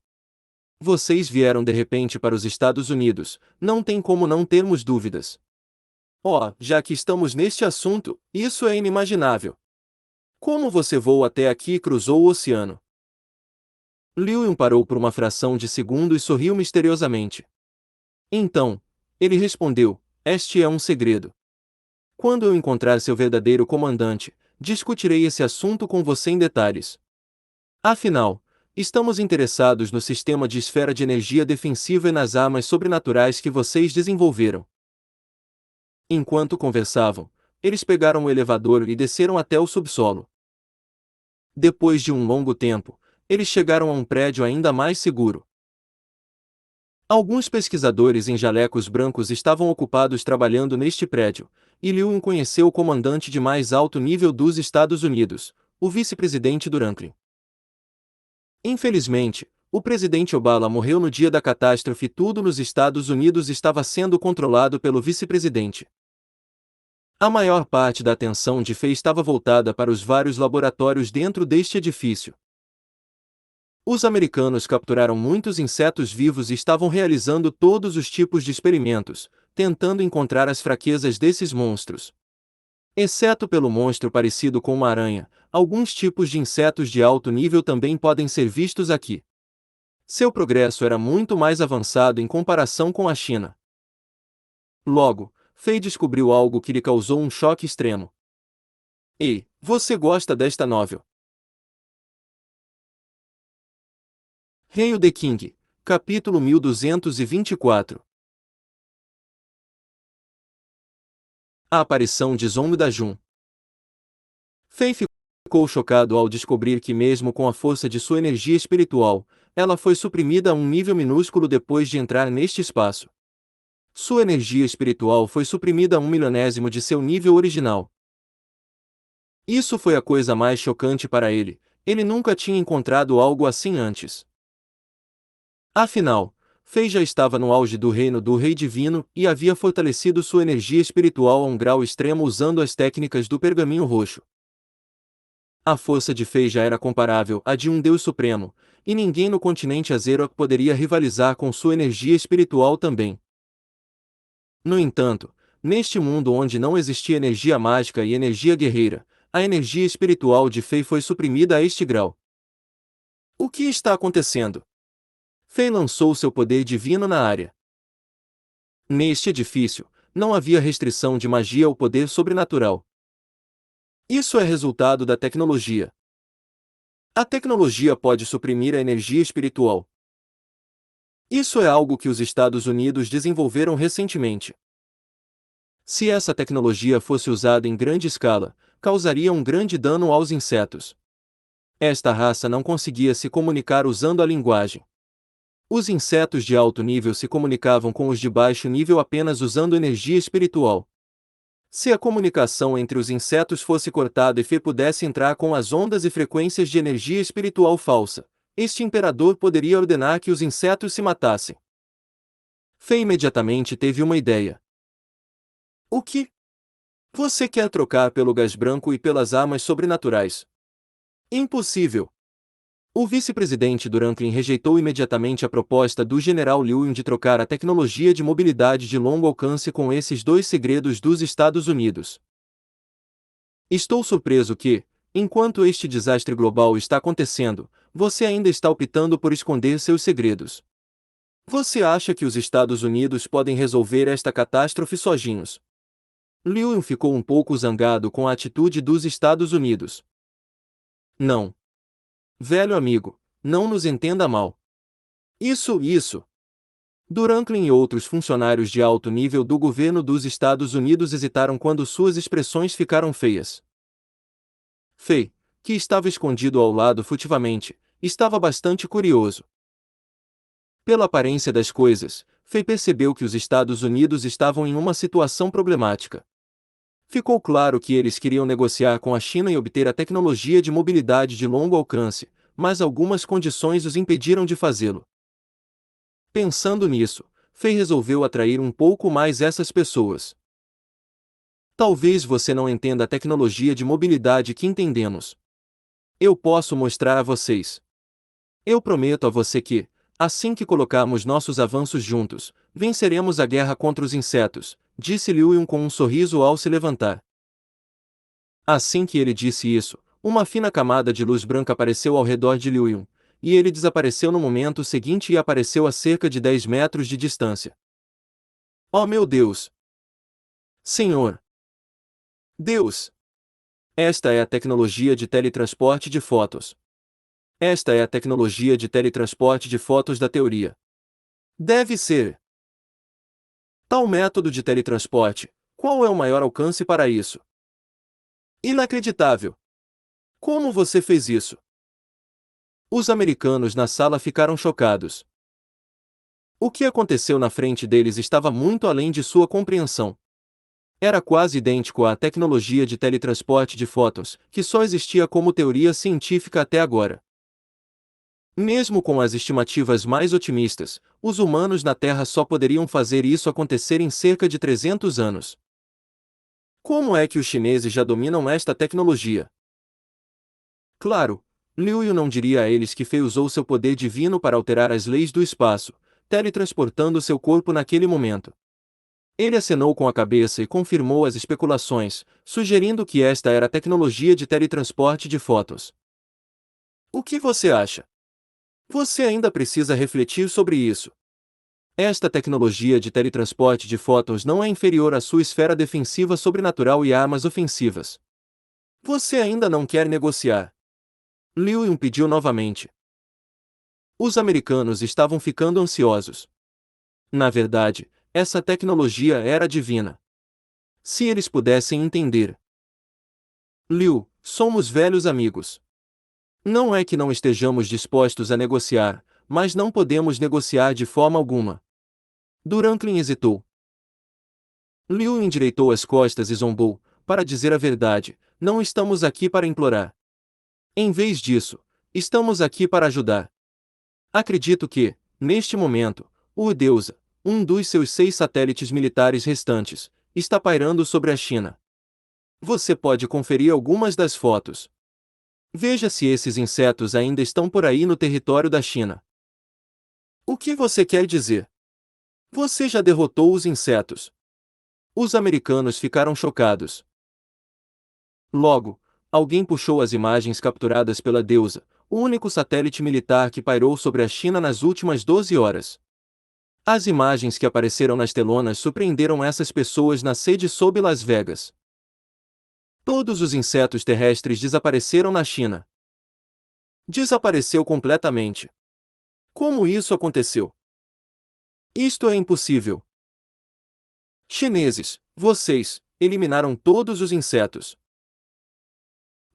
Vocês vieram de repente para os Estados Unidos, não tem como não termos dúvidas. Oh, já que estamos neste assunto, isso é inimaginável. Como você voou até aqui e cruzou o oceano? Liu Yun parou por uma fração de segundo e sorriu misteriosamente. Então, ele respondeu: este é um segredo. Quando eu encontrar seu verdadeiro comandante, discutirei esse assunto com você em detalhes. Afinal, estamos interessados no sistema de esfera de energia defensiva e nas armas sobrenaturais que vocês desenvolveram. Enquanto conversavam, eles pegaram o elevador e desceram até o subsolo. Depois de um longo tempo, eles chegaram a um prédio ainda mais seguro. Alguns pesquisadores em jalecos brancos estavam ocupados trabalhando neste prédio, e Liu conheceu o comandante de mais alto nível dos Estados Unidos, o vice-presidente Franklin. Infelizmente, o presidente Obama morreu no dia da catástrofe e tudo nos Estados Unidos estava sendo controlado pelo vice-presidente. A maior parte da atenção de Fei estava voltada para os vários laboratórios dentro deste edifício. Os americanos capturaram muitos insetos vivos e estavam realizando todos os tipos de experimentos, tentando encontrar as fraquezas desses monstros. Exceto pelo monstro parecido com uma aranha, alguns tipos de insetos de alto nível também podem ser vistos aqui. Seu progresso era muito mais avançado em comparação com a China. Logo, Fei descobriu algo que lhe causou um choque extremo. Ei, você gosta desta novel? Hail the King, capítulo 1224. A aparição de Zong da Jun. Fei ficou chocado ao descobrir que mesmo com a força de sua energia espiritual, ela foi suprimida a um nível minúsculo depois de entrar neste espaço. Sua energia espiritual foi suprimida a 1/1000º de seu nível original. Isso foi a coisa mais chocante para ele, ele nunca tinha encontrado algo assim antes. Afinal, Fei já estava no auge do reino do Rei Divino e havia fortalecido sua energia espiritual a um grau extremo usando as técnicas do pergaminho roxo. A força de Fei já era comparável à de um Deus Supremo, e ninguém no continente Azeroth poderia rivalizar com sua energia espiritual também. No entanto, neste mundo onde não existia energia mágica e energia guerreira, a energia espiritual de Fei foi suprimida a este grau. O que está acontecendo? Fei lançou seu poder divino na área. Neste edifício, não havia restrição de magia ou poder sobrenatural. Isso é resultado da tecnologia. A tecnologia pode suprimir a energia espiritual. Isso é algo que os Estados Unidos desenvolveram recentemente. Se essa tecnologia fosse usada em grande escala, causaria um grande dano aos insetos. Esta raça não conseguia se comunicar usando a linguagem. Os insetos de alto nível se comunicavam com os de baixo nível apenas usando energia espiritual. Se a comunicação entre os insetos fosse cortada e Fei pudesse entrar com as ondas e frequências de energia espiritual falsa, este imperador poderia ordenar que os insetos se matassem. Fei imediatamente teve uma ideia. O que? Você quer trocar pelo gás branco e pelas armas sobrenaturais? Impossível! O vice-presidente Franklin rejeitou imediatamente a proposta do general Liu de trocar a tecnologia de mobilidade de longo alcance com esses dois segredos dos Estados Unidos. Estou surpreso que, enquanto este desastre global está acontecendo, você ainda está optando por esconder seus segredos. Você acha que os Estados Unidos podem resolver esta catástrofe sozinhos? Liu ficou um pouco zangado com a atitude dos Estados Unidos. Não. Velho amigo, não nos entenda mal. Isso. Franklin e outros funcionários de alto nível do governo dos Estados Unidos hesitaram quando suas expressões ficaram feias. Fei, que estava escondido ao lado furtivamente, estava bastante curioso. Pela aparência das coisas, Fei percebeu que os Estados Unidos estavam em uma situação problemática. Ficou claro que eles queriam negociar com a China e obter a tecnologia de mobilidade de longo alcance, mas algumas condições os impediram de fazê-lo. Pensando nisso, Fei resolveu atrair um pouco mais essas pessoas. Talvez você não entenda a tecnologia de mobilidade que entendemos. Eu posso mostrar a vocês. Eu prometo a você que, assim que colocarmos nossos avanços juntos, venceremos a guerra contra os insetos, disse Liu com um sorriso ao se levantar. Assim que ele disse isso, uma fina camada de luz branca apareceu ao redor de Liu, e ele desapareceu no momento seguinte e apareceu a cerca de 10 metros de distância. Oh meu Deus! Senhor! Deus! Esta é a tecnologia de teletransporte de fótons. Esta é a tecnologia de teletransporte de fótons da teoria. Deve ser. Tal método de teletransporte, qual é o maior alcance para isso? Inacreditável! Como você fez isso? Os americanos na sala ficaram chocados. O que aconteceu na frente deles estava muito além de sua compreensão. Era quase idêntico à tecnologia de teletransporte de fótons, que só existia como teoria científica até agora. Mesmo com as estimativas mais otimistas, os humanos na Terra só poderiam fazer isso acontecer em cerca de 300 anos. Como é que os chineses já dominam esta tecnologia? Claro, Liu Yu não diria a eles que Fei usou seu poder divino para alterar as leis do espaço, teletransportando seu corpo naquele momento. Ele acenou com a cabeça e confirmou as especulações, sugerindo que esta era a tecnologia de teletransporte de fótons. O que você acha? Você ainda precisa refletir sobre isso. Esta tecnologia de teletransporte de fótons não é inferior à sua esfera defensiva sobrenatural e armas ofensivas. Você ainda não quer negociar? Liu Yun pediu novamente. Os americanos estavam ficando ansiosos. Na verdade, essa tecnologia era divina. Se eles pudessem entender. Liu, somos velhos amigos. Não é que não estejamos dispostos a negociar, mas não podemos negociar de forma alguma. Duranklin hesitou. Liu endireitou as costas e zombou. Para dizer a verdade, não estamos aqui para implorar. Em vez disso, estamos aqui para ajudar. Acredito que, neste momento, o Deusa, um dos seus 6 satélites militares restantes, está pairando sobre a China. Você pode conferir algumas das fotos. Veja se esses insetos ainda estão por aí no território da China. O que você quer dizer? Você já derrotou os insetos. Os americanos ficaram chocados. Logo, alguém puxou as imagens capturadas pela Deusa, o único satélite militar que pairou sobre a China nas últimas 12 horas. As imagens que apareceram nas telonas surpreenderam essas pessoas na sede sob Las Vegas. Todos os insetos terrestres desapareceram na China. Desapareceu completamente. Como isso aconteceu? Isto é impossível. Chineses, vocês eliminaram todos os insetos.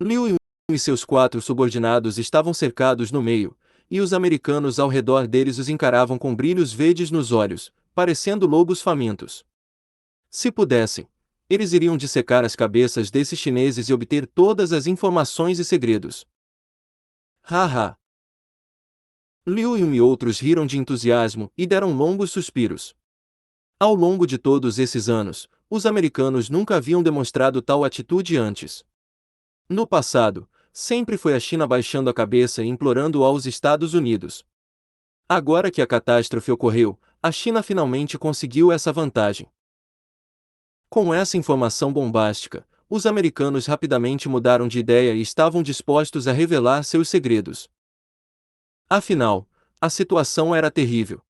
Liu Yun e seus 4 subordinados estavam cercados no meio, e os americanos ao redor deles os encaravam com brilhos verdes nos olhos, parecendo lobos famintos. Se pudessem, eles iriam dissecar as cabeças desses chineses e obter todas as informações e segredos. Haha! Liu Yun e outros riram de entusiasmo e deram longos suspiros. Ao longo de todos esses anos, os americanos nunca haviam demonstrado tal atitude antes. No passado, sempre foi a China baixando a cabeça e implorando aos Estados Unidos. Agora que a catástrofe ocorreu, a China finalmente conseguiu essa vantagem. Com essa informação bombástica, os americanos rapidamente mudaram de ideia e estavam dispostos a revelar seus segredos. Afinal, a situação era terrível.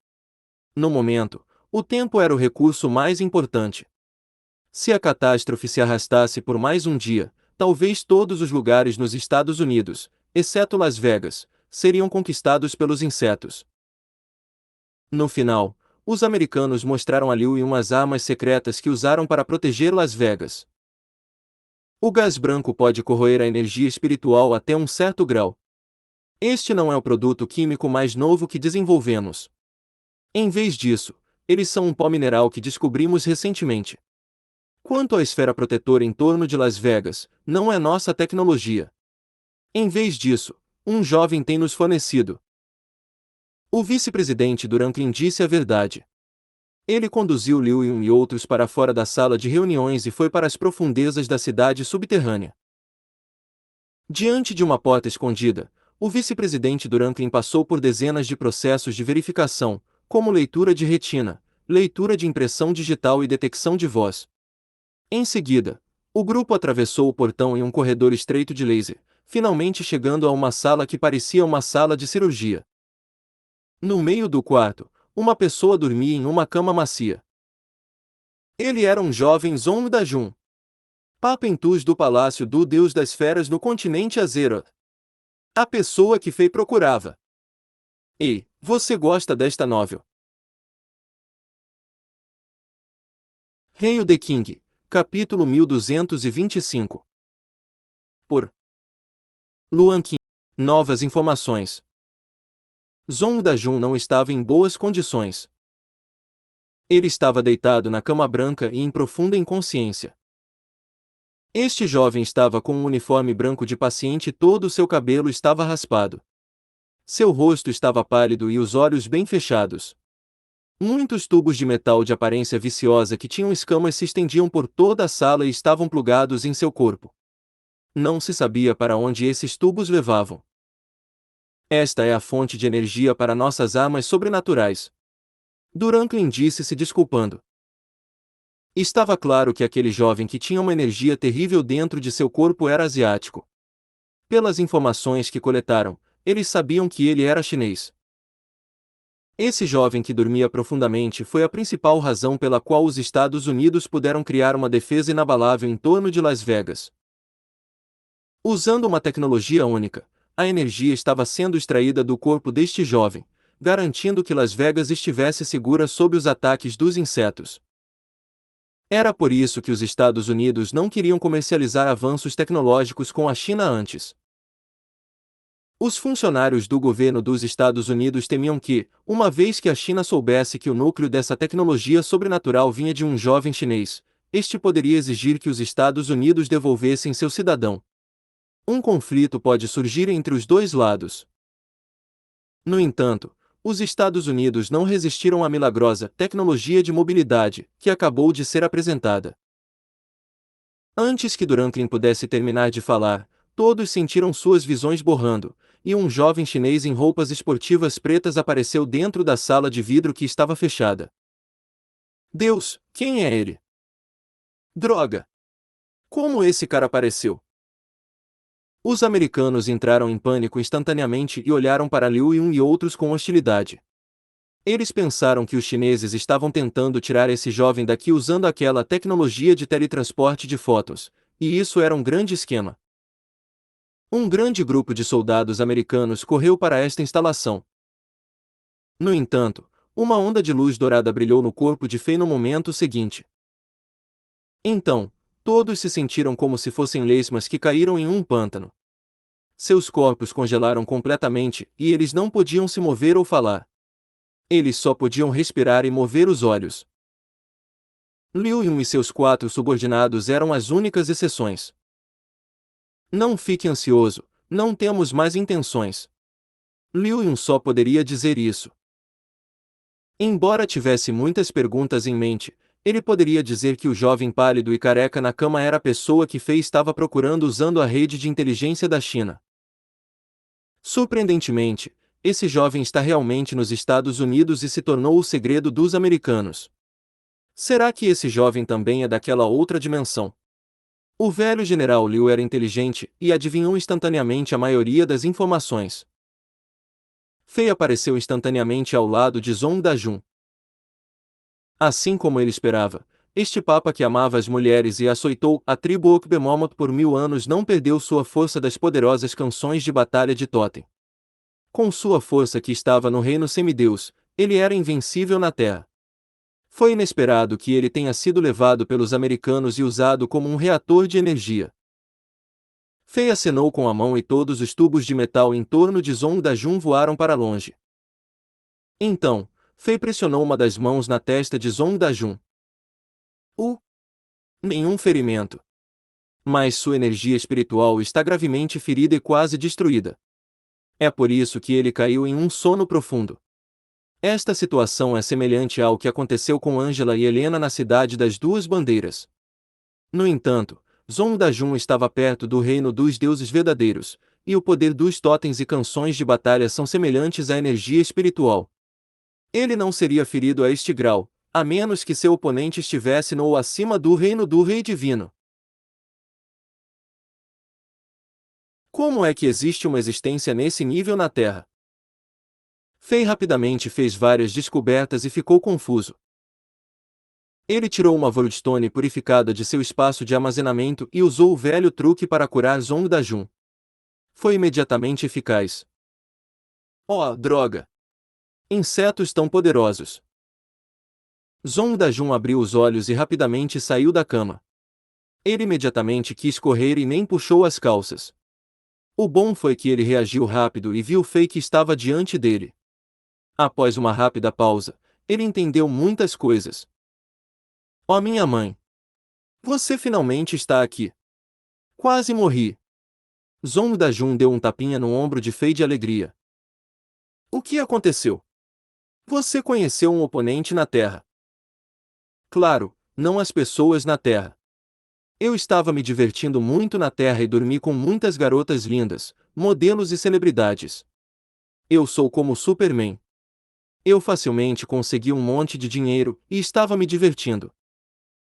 No momento, o tempo era o recurso mais importante. Se a catástrofe se arrastasse por mais um dia, talvez todos os lugares nos Estados Unidos, exceto Las Vegas, seriam conquistados pelos insetos. No final, os americanos mostraram a Liu umas armas secretas que usaram para proteger Las Vegas. O gás branco pode corroer a energia espiritual até um certo grau. Este não é o produto químico mais novo que desenvolvemos. Em vez disso, eles são um pó mineral que descobrimos recentemente. Quanto à esfera protetora em torno de Las Vegas, não é nossa tecnologia. Em vez disso, um jovem tem nos fornecido. O vice-presidente Duranklin disse a verdade. Ele conduziu Liu Yun e outros para fora da sala de reuniões e foi para as profundezas da cidade subterrânea. Diante de uma porta escondida, o vice-presidente Duranklin passou por dezenas de processos de verificação, como leitura de retina, leitura de impressão digital e detecção de voz. Em seguida, o grupo atravessou o portão em um corredor estreito de laser, finalmente chegando a uma sala que parecia uma sala de cirurgia. No meio do quarto, uma pessoa dormia em uma cama macia. Ele era um jovem Zhong Da-jun. Papentus do palácio do deus das feras no continente Azeroth. A pessoa que Fei procurava. Ei, você gosta desta novel? Hail the King, capítulo 1225. Por Luan Qin. Novas informações. Zong Dajun não estava em boas condições. Ele estava deitado na cama branca e em profunda inconsciência. Este jovem estava com um uniforme branco de paciente e todo o seu cabelo estava raspado. Seu rosto estava pálido e os olhos bem fechados. Muitos tubos de metal de aparência viciosa que tinham escamas se estendiam por toda a sala e estavam plugados em seu corpo. Não se sabia para onde esses tubos levavam. Esta é a fonte de energia para nossas armas sobrenaturais. Duranklin disse se desculpando. Estava claro que aquele jovem que tinha uma energia terrível dentro de seu corpo era asiático. Pelas informações que coletaram, eles sabiam que ele era chinês. Esse jovem que dormia profundamente foi a principal razão pela qual os Estados Unidos puderam criar uma defesa inabalável em torno de Las Vegas. Usando uma tecnologia única, a energia estava sendo extraída do corpo deste jovem, garantindo que Las Vegas estivesse segura sob os ataques dos insetos. Era por isso que os Estados Unidos não queriam comercializar avanços tecnológicos com a China antes. Os funcionários do governo dos Estados Unidos temiam que, uma vez que a China soubesse que o núcleo dessa tecnologia sobrenatural vinha de um jovem chinês, este poderia exigir que os Estados Unidos devolvessem seu cidadão. Um conflito pode surgir entre os dois lados. No entanto, os Estados Unidos não resistiram à milagrosa tecnologia de mobilidade que acabou de ser apresentada. Antes que Duranklin pudesse terminar de falar, todos sentiram suas visões borrando, e um jovem chinês em roupas esportivas pretas apareceu dentro da sala de vidro que estava fechada. Deus, quem é ele? Droga! Como esse cara apareceu? Os americanos entraram em pânico instantaneamente e olharam para Liu Yun e outros com hostilidade. Eles pensaram que os chineses estavam tentando tirar esse jovem daqui usando aquela tecnologia de teletransporte de fótons, e isso era um grande esquema. Um grande grupo de soldados americanos correu para esta instalação. No entanto, uma onda de luz dourada brilhou no corpo de Fei no momento seguinte. Então, todos se sentiram como se fossem lesmas que caíram em um pântano. Seus corpos congelaram completamente e eles não podiam se mover ou falar. Eles só podiam respirar e mover os olhos. Liu Yun e seus 4 subordinados eram as únicas exceções. Não fique ansioso, não temos mais intenções. Liu Yun só poderia dizer isso. Embora tivesse muitas perguntas em mente, ele poderia dizer que o jovem pálido e careca na cama era a pessoa que Fei estava procurando usando a rede de inteligência da China. Surpreendentemente, esse jovem está realmente nos Estados Unidos e se tornou o segredo dos americanos. Será que esse jovem também é daquela outra dimensão? O velho general Liu era inteligente e adivinhou instantaneamente a maioria das informações. Fei apareceu instantaneamente ao lado de Zong Dajun. Assim como ele esperava, este papa que amava as mulheres e açoitou a tribo Okbemomoth por 1000 anos não perdeu sua força das poderosas canções de batalha de Totem. Com sua força que estava no reino semideus, ele era invencível na terra. Foi inesperado que ele tenha sido levado pelos americanos e usado como um reator de energia. Fei acenou com a mão e todos os tubos de metal em torno de Zong Dajun voaram para longe. Então, Fei pressionou uma das mãos na testa de Zong Dajun. Nenhum ferimento. Mas sua energia espiritual está gravemente ferida e quase destruída. É por isso que ele caiu em um sono profundo. Esta situação é semelhante ao que aconteceu com Angela e Helena na cidade das duas bandeiras. No entanto, Zong Dajun estava perto do reino dos deuses verdadeiros, e o poder dos totens e canções de batalha são semelhantes à energia espiritual. Ele não seria ferido a este grau, a menos que seu oponente estivesse no ou acima do reino do Rei Divino. Como é que existe uma existência nesse nível na Terra? Fei rapidamente fez várias descobertas e ficou confuso. Ele tirou uma Voldstone purificada de seu espaço de armazenamento e usou o velho truque para curar Zong Dajun. Foi imediatamente eficaz. Oh, droga! Insetos tão poderosos! Zong Dajun abriu os olhos e rapidamente saiu da cama. Ele imediatamente quis correr e nem puxou as calças. O bom foi que ele reagiu rápido e viu Fei que estava diante dele. Após uma rápida pausa, ele entendeu muitas coisas. Oh, minha mãe! Você finalmente está aqui! Quase morri! Zong Dajun deu um tapinha no ombro de Fei de alegria. O que aconteceu? Você conheceu um oponente na Terra. Claro, não as pessoas na Terra. Eu estava me divertindo muito na Terra e dormi com muitas garotas lindas, modelos e celebridades. Eu sou como Superman. Eu facilmente consegui um monte de dinheiro e estava me divertindo.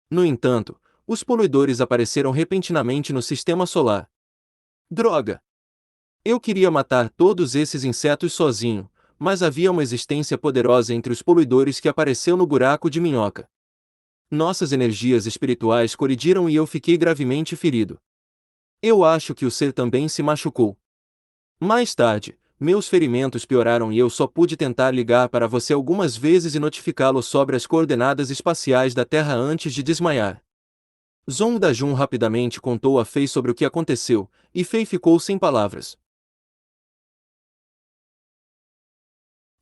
No entanto, os poluidores apareceram repentinamente no sistema solar. Droga! Eu queria matar todos esses insetos sozinho, mas havia uma existência poderosa entre os poluidores que apareceu no buraco de minhoca. Nossas energias espirituais colidiram e eu fiquei gravemente ferido. Eu acho que o ser também se machucou. Mais tarde, meus ferimentos pioraram e eu só pude tentar ligar para você algumas vezes e notificá-lo sobre as coordenadas espaciais da Terra antes de desmaiar. Zong Dajun rapidamente contou a Fei sobre o que aconteceu, e Fei ficou sem palavras.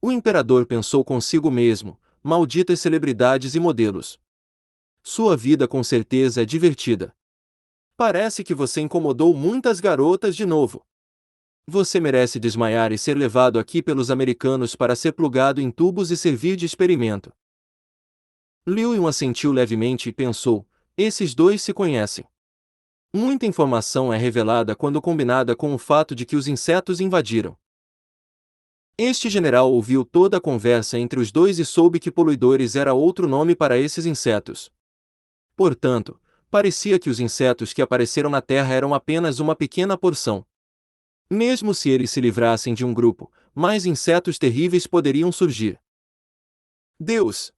O imperador pensou consigo mesmo, malditas celebridades e modelos. Sua vida com certeza é divertida. Parece que você incomodou muitas garotas de novo. Você merece desmaiar e ser levado aqui pelos americanos para ser plugado em tubos e servir de experimento. Liu Yun assentiu levemente e pensou, esses dois se conhecem. Muita informação é revelada quando combinada com o fato de que os insetos invadiram. Este general ouviu toda a conversa entre os dois e soube que poluidores era outro nome para esses insetos. Portanto, parecia que os insetos que apareceram na Terra eram apenas uma pequena porção. Mesmo se eles se livrassem de um grupo, mais insetos terríveis poderiam surgir. Deus!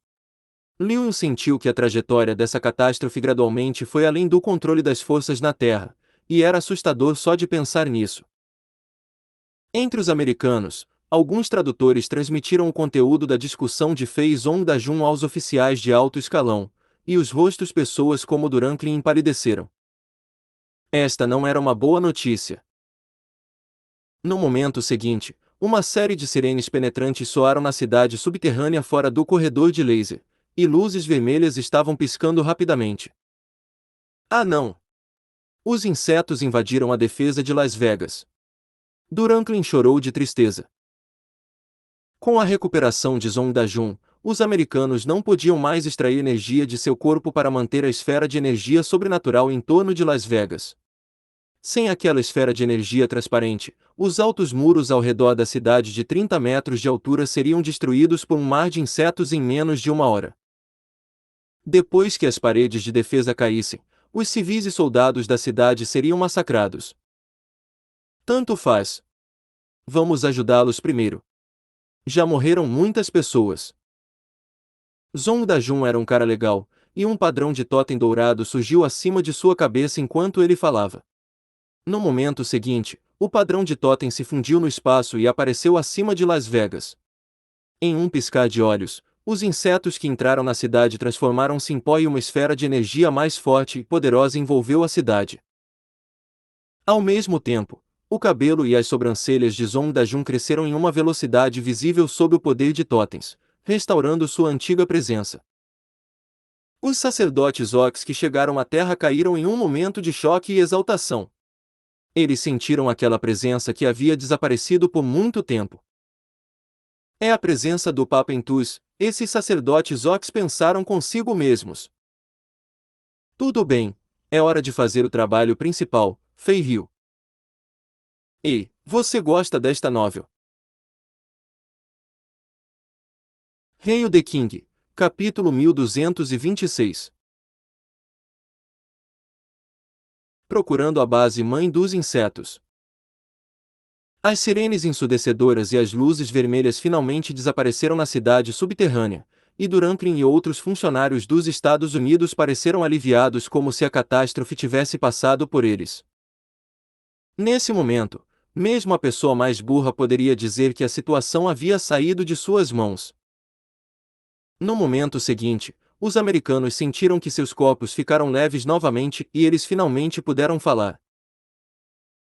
Liu Yun sentiu que a trajetória dessa catástrofe gradualmente foi além do controle das forças na Terra, e era assustador só de pensar nisso. Entre os americanos, alguns tradutores transmitiram o conteúdo da discussão de Fei Zong Dajun aos oficiais de alto escalão, e os rostos pessoas como Duranklin empalideceram. Esta não era uma boa notícia. No momento seguinte, uma série de sirenes penetrantes soaram na cidade subterrânea fora do corredor de laser, e luzes vermelhas estavam piscando rapidamente. Ah não! Os insetos invadiram a defesa de Las Vegas. Duranklin chorou de tristeza. Com a recuperação de Zong Dajun, os americanos não podiam mais extrair energia de seu corpo para manter a esfera de energia sobrenatural em torno de Las Vegas. Sem aquela esfera de energia transparente, os altos muros ao redor da cidade de 30 metros de altura seriam destruídos por um mar de insetos em menos de uma hora. Depois que as paredes de defesa caíssem, os civis e soldados da cidade seriam massacrados. Tanto faz. Vamos ajudá-los primeiro. Já morreram muitas pessoas. Zong Dajun era um cara legal, e um padrão de totem dourado surgiu acima de sua cabeça enquanto ele falava. No momento seguinte, o padrão de totem se fundiu no espaço e apareceu acima de Las Vegas. Em um piscar de olhos, os insetos que entraram na cidade transformaram-se em pó e uma esfera de energia mais forte e poderosa envolveu a cidade. Ao mesmo tempo, o cabelo e as sobrancelhas de Zong Dajun cresceram em uma velocidade visível sob o poder de totens, restaurando sua antiga presença. Os sacerdotes Ox que chegaram à Terra caíram em um momento de choque e exaltação. Eles sentiram aquela presença que havia desaparecido por muito tempo. É a presença do Papa Entus, esses sacerdotes Ox pensaram consigo mesmos. Tudo bem, é hora de fazer o trabalho principal, Fei riu. Ei, você gosta desta novel? Hail the King, capítulo 1226. Procurando a base mãe dos insetos. As sirenes ensurdecedoras e as luzes vermelhas finalmente desapareceram na cidade subterrânea, e Franklin e outros funcionários dos Estados Unidos pareceram aliviados como se a catástrofe tivesse passado por eles. Nesse momento, mesmo a pessoa mais burra poderia dizer que a situação havia saído de suas mãos. No momento seguinte, os americanos sentiram que seus corpos ficaram leves novamente e eles finalmente puderam falar.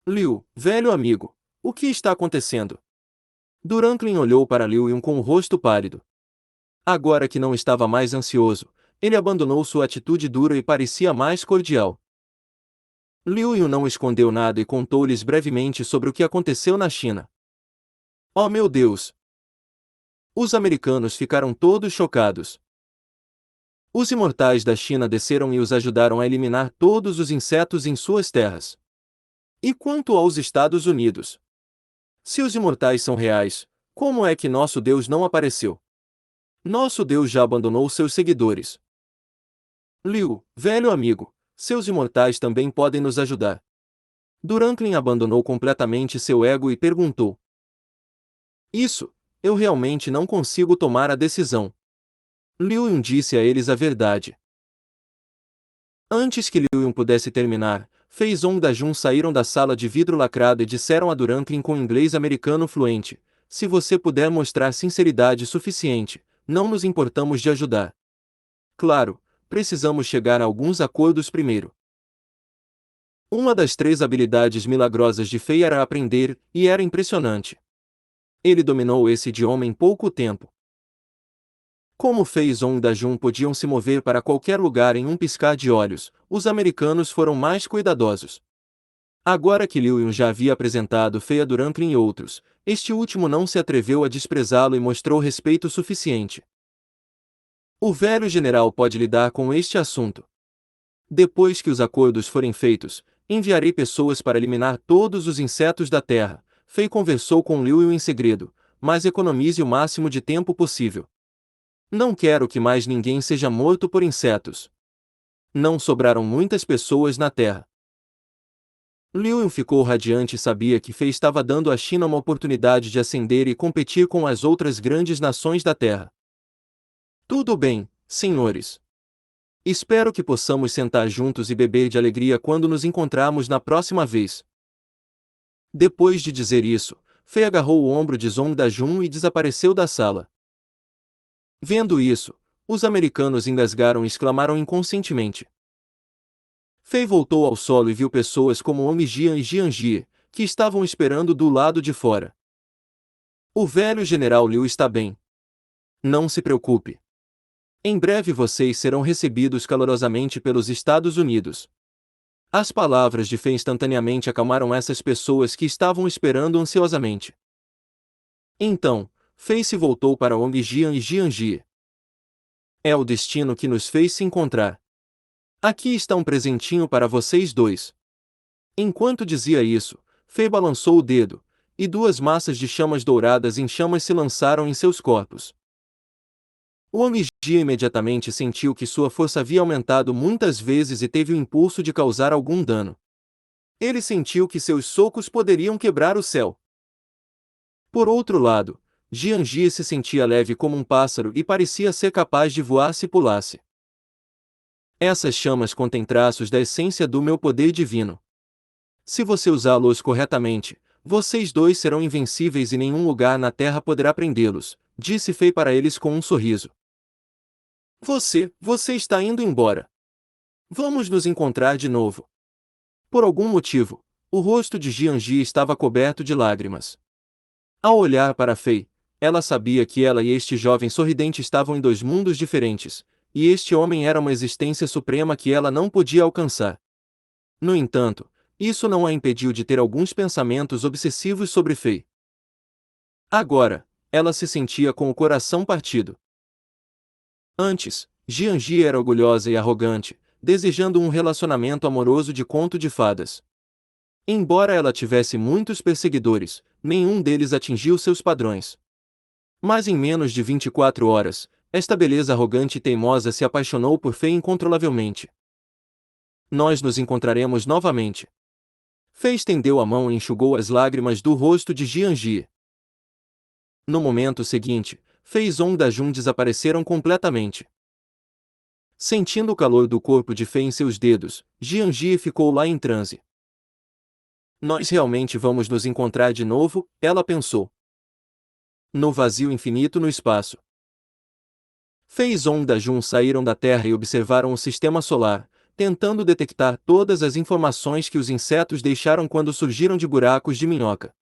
Liu, velho amigo, o que está acontecendo? Franklin olhou para Liu com o rosto pálido. Agora que não estava mais ansioso, ele abandonou sua atitude dura e parecia mais cordial. Liu não escondeu nada e contou-lhes brevemente sobre o que aconteceu na China. Oh meu Deus! Os americanos ficaram todos chocados. Os imortais da China desceram e os ajudaram a eliminar todos os insetos em suas terras. E quanto aos Estados Unidos? Se os imortais são reais, como é que nosso Deus não apareceu? Nosso Deus já abandonou seus seguidores. Liu, velho amigo, seus imortais também podem nos ajudar. Franklin abandonou completamente seu ego e perguntou. Isso, eu realmente não consigo tomar a decisão. Liu disse a eles a verdade. Antes que Liu pudesse terminar, Fei e Zhong Dajun saíram da sala de vidro lacrado e disseram a Franklin com inglês americano fluente: se você puder mostrar sinceridade suficiente, não nos importamos de ajudar. Claro, precisamos chegar a alguns acordos primeiro. Uma das 3 habilidades milagrosas de Fei era aprender, e era impressionante. Ele dominou esse idioma em pouco tempo. Como Fei e Zhong Dajun podiam se mover para qualquer lugar em um piscar de olhos, os americanos foram mais cuidadosos. Agora que Liu já havia apresentado Fei a Franklin e outros, este último não se atreveu a desprezá-lo e mostrou respeito suficiente. O velho general pode lidar com este assunto. Depois que os acordos forem feitos, enviarei pessoas para eliminar todos os insetos da terra. Fei conversou com Liu em segredo, mas economize o máximo de tempo possível. Não quero que mais ninguém seja morto por insetos. Não sobraram muitas pessoas na terra. Liu ficou radiante e sabia que Fei estava dando à China uma oportunidade de ascender e competir com as outras grandes nações da terra. Tudo bem, senhores. Espero que possamos sentar juntos e beber de alegria quando nos encontrarmos na próxima vez. Depois de dizer isso, Fei agarrou o ombro de Zhong Dajun e desapareceu da sala. Vendo isso, os americanos engasgaram e exclamaram inconscientemente. Fei voltou ao solo e viu pessoas como Omijian e Jianjie, que estavam esperando do lado de fora. O velho general Liu está bem. Não se preocupe. Em breve vocês serão recebidos calorosamente pelos Estados Unidos. As palavras de Fei instantaneamente acalmaram essas pessoas que estavam esperando ansiosamente. Então, Fei se voltou para Omijian e Jianjie. É o destino que nos fez se encontrar. Aqui está um presentinho para vocês dois. Enquanto dizia isso, Fei balançou o dedo, e 2 massas de chamas douradas em chamas se lançaram em seus corpos. O Omigia imediatamente sentiu que sua força havia aumentado muitas vezes e teve o impulso de causar algum dano. Ele sentiu que seus socos poderiam quebrar o céu. Por outro lado, Jianjie se sentia leve como um pássaro e parecia ser capaz de voar se pulasse. Essas chamas contêm traços da essência do meu poder divino. Se você usá-los corretamente, vocês dois serão invencíveis e nenhum lugar na terra poderá prendê-los, disse Fei para eles com um sorriso. Você está indo embora. Vamos nos encontrar de novo. Por algum motivo, o rosto de Jianjie estava coberto de lágrimas. Ao olhar para Fei, ela sabia que ela e este jovem sorridente estavam em 2 mundos diferentes, e este homem era uma existência suprema que ela não podia alcançar. No entanto, isso não a impediu de ter alguns pensamentos obsessivos sobre Fei. Agora, ela se sentia com o coração partido. Antes, Jianjie era orgulhosa e arrogante, desejando um relacionamento amoroso de conto de fadas. Embora ela tivesse muitos perseguidores, nenhum deles atingiu seus padrões. Mas em menos de 24 horas, esta beleza arrogante e teimosa se apaixonou por Fei incontrolavelmente. Nós nos encontraremos novamente. Fei estendeu a mão e enxugou as lágrimas do rosto de Jianjie. No momento seguinte, Fei e Zong Dajun desapareceram completamente. Sentindo o calor do corpo de Fei em seus dedos, Jiangji ficou lá em transe. Nós realmente vamos nos encontrar de novo, ela pensou. No vazio infinito no espaço. Fei e Zong Dajun saíram da Terra e observaram o sistema solar, tentando detectar todas as informações que os insetos deixaram quando surgiram de buracos de minhoca.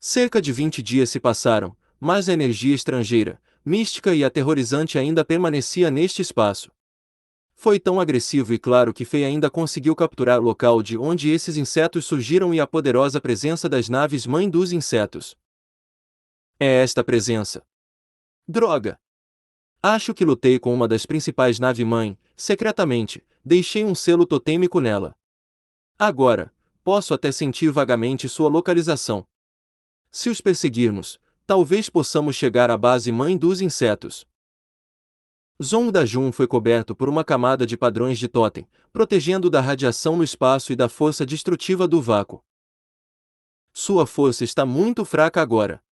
Cerca de 20 dias se passaram, mas a energia estrangeira, mística e aterrorizante ainda permanecia neste espaço. Foi tão agressivo e claro que Fei ainda conseguiu capturar o local de onde esses insetos surgiram e a poderosa presença das naves mãe dos insetos. É esta presença. Droga! Acho que lutei com uma das principais naves-mãe, secretamente, deixei um selo totêmico nela. Agora, posso até sentir vagamente sua localização. Se os perseguirmos, talvez possamos chegar à base-mãe dos insetos. Zong Dajun foi coberto por uma camada de padrões de totem, protegendo-o da radiação no espaço e da força destrutiva do vácuo. Sua força está muito fraca agora.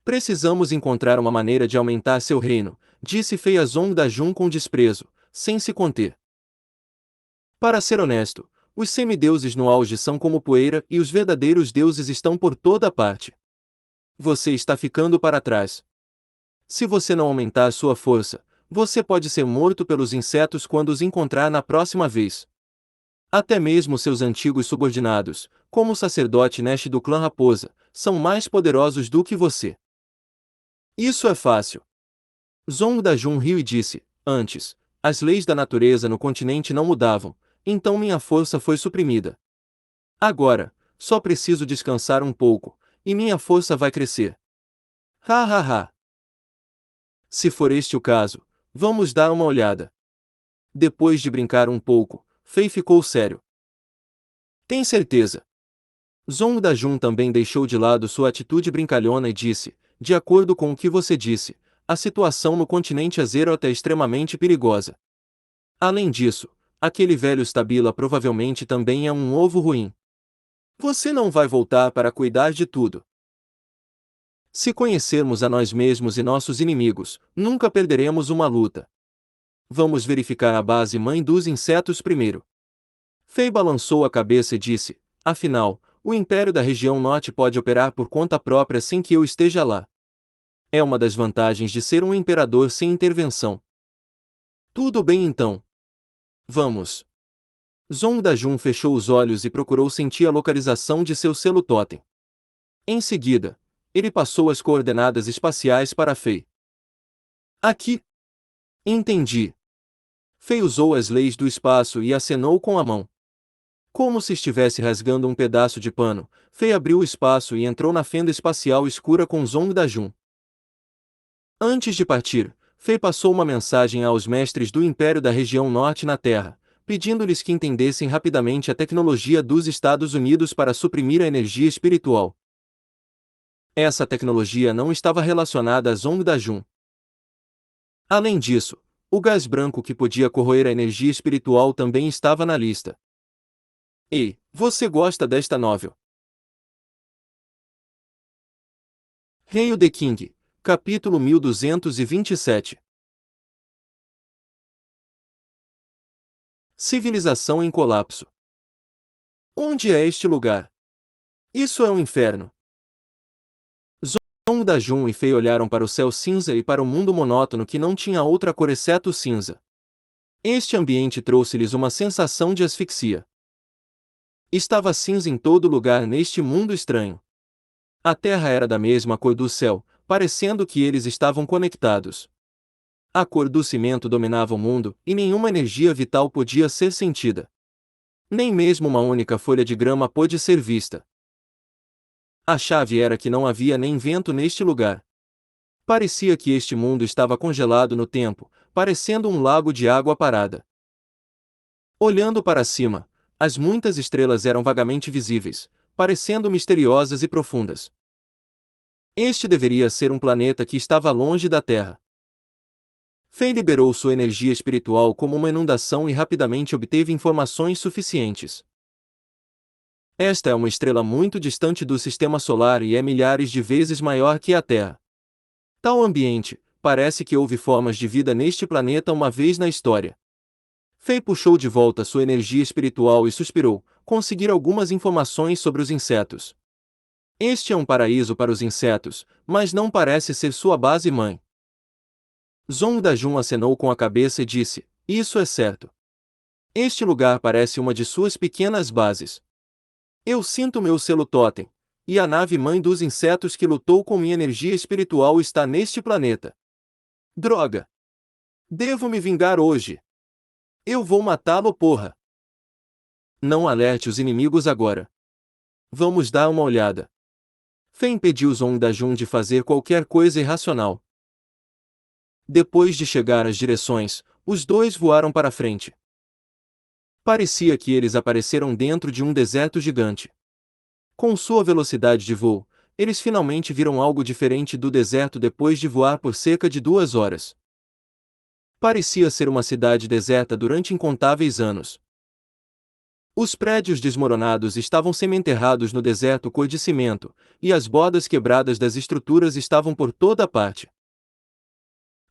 Precisamos encontrar uma maneira de aumentar seu reino, disse Fei a Zong Dajun com desprezo, sem se conter. Para ser honesto, os semideuses no auge são como poeira e os verdadeiros deuses estão por toda parte. Você está ficando para trás. Se você não aumentar sua força, você pode ser morto pelos insetos quando os encontrar na próxima vez. Até mesmo seus antigos subordinados, como o sacerdote Nesh do clã Raposa, são mais poderosos do que você. Isso é fácil. Zong Dajun riu e disse, antes, as leis da natureza no continente não mudavam, então minha força foi suprimida. Agora, só preciso descansar um pouco, e minha força vai crescer. Ha ha ha. Se for este o caso, vamos dar uma olhada. Depois de brincar um pouco, Fei ficou sério. Tem certeza? Zong Dajun também deixou de lado sua atitude brincalhona e disse, de acordo com o que você disse, a situação no continente Azeroth é extremamente perigosa. Além disso, aquele velho Stabila provavelmente também é um ovo ruim. Você não vai voltar para cuidar de tudo. Se conhecermos a nós mesmos e nossos inimigos, nunca perderemos uma luta. Vamos verificar a base mãe dos insetos primeiro. Fei balançou a cabeça e disse, afinal, o Império da região norte pode operar por conta própria sem que eu esteja lá. É uma das vantagens de ser um imperador sem intervenção. Tudo bem então. Vamos. Zong Dajun fechou os olhos e procurou sentir a localização de seu selo totem. Em seguida, ele passou as coordenadas espaciais para Fei. Aqui. Entendi. Fei usou as leis do espaço e acenou com a mão. Como se estivesse rasgando um pedaço de pano, Fei abriu o espaço e entrou na fenda espacial escura com Zong Dajun. Antes de partir, Fei passou uma mensagem aos mestres do Império da região norte na Terra, pedindo-lhes que entendessem rapidamente a tecnologia dos Estados Unidos para suprimir a energia espiritual. Essa tecnologia não estava relacionada a Zong Dajun. Além disso, o gás branco que podia corroer a energia espiritual também estava na lista. Ei, você gosta desta novel? Hail the King, capítulo 1227. Civilização em colapso. Onde é este lugar? Isso é um inferno. Zong Dajun e Fei olharam para o céu cinza e para o mundo monótono que não tinha outra cor exceto cinza. Este ambiente trouxe-lhes uma sensação de asfixia. Estava cinza em todo lugar neste mundo estranho. A terra era da mesma cor do céu, parecendo que eles estavam conectados. A cor do cimento dominava o mundo e nenhuma energia vital podia ser sentida. Nem mesmo uma única folha de grama pôde ser vista. A chave era que não havia nem vento neste lugar. Parecia que este mundo estava congelado no tempo, parecendo um lago de água parada. Olhando para cima, as muitas estrelas eram vagamente visíveis, parecendo misteriosas e profundas. Este deveria ser um planeta que estava longe da Terra. Fei liberou sua energia espiritual como uma inundação e rapidamente obteve informações suficientes. Esta é uma estrela muito distante do sistema solar e é milhares de vezes maior que a Terra. Tal ambiente, parece que houve formas de vida neste planeta uma vez na história. Fei puxou de volta sua energia espiritual e suspirou, conseguir algumas informações sobre os insetos. Este é um paraíso para os insetos, mas não parece ser sua base mãe. Zong Dajun acenou com a cabeça e disse, isso é certo. Este lugar parece uma de suas pequenas bases. Eu sinto meu selo totem, e a nave mãe dos insetos que lutou com minha energia espiritual está neste planeta. Droga! Devo me vingar hoje. Eu vou matá-lo, porra! Não alerte os inimigos agora. Vamos dar uma olhada. Fei impediu Zong Dajun de fazer qualquer coisa irracional. Depois de chegar às direções, os dois voaram para frente. Parecia que eles apareceram dentro de um deserto gigante. Com sua velocidade de voo, eles finalmente viram algo diferente do deserto depois de voar por cerca de 2 horas. Parecia ser uma cidade deserta durante incontáveis anos. Os prédios desmoronados estavam semi-enterrados no deserto cor de cimento, e as bordas quebradas das estruturas estavam por toda parte.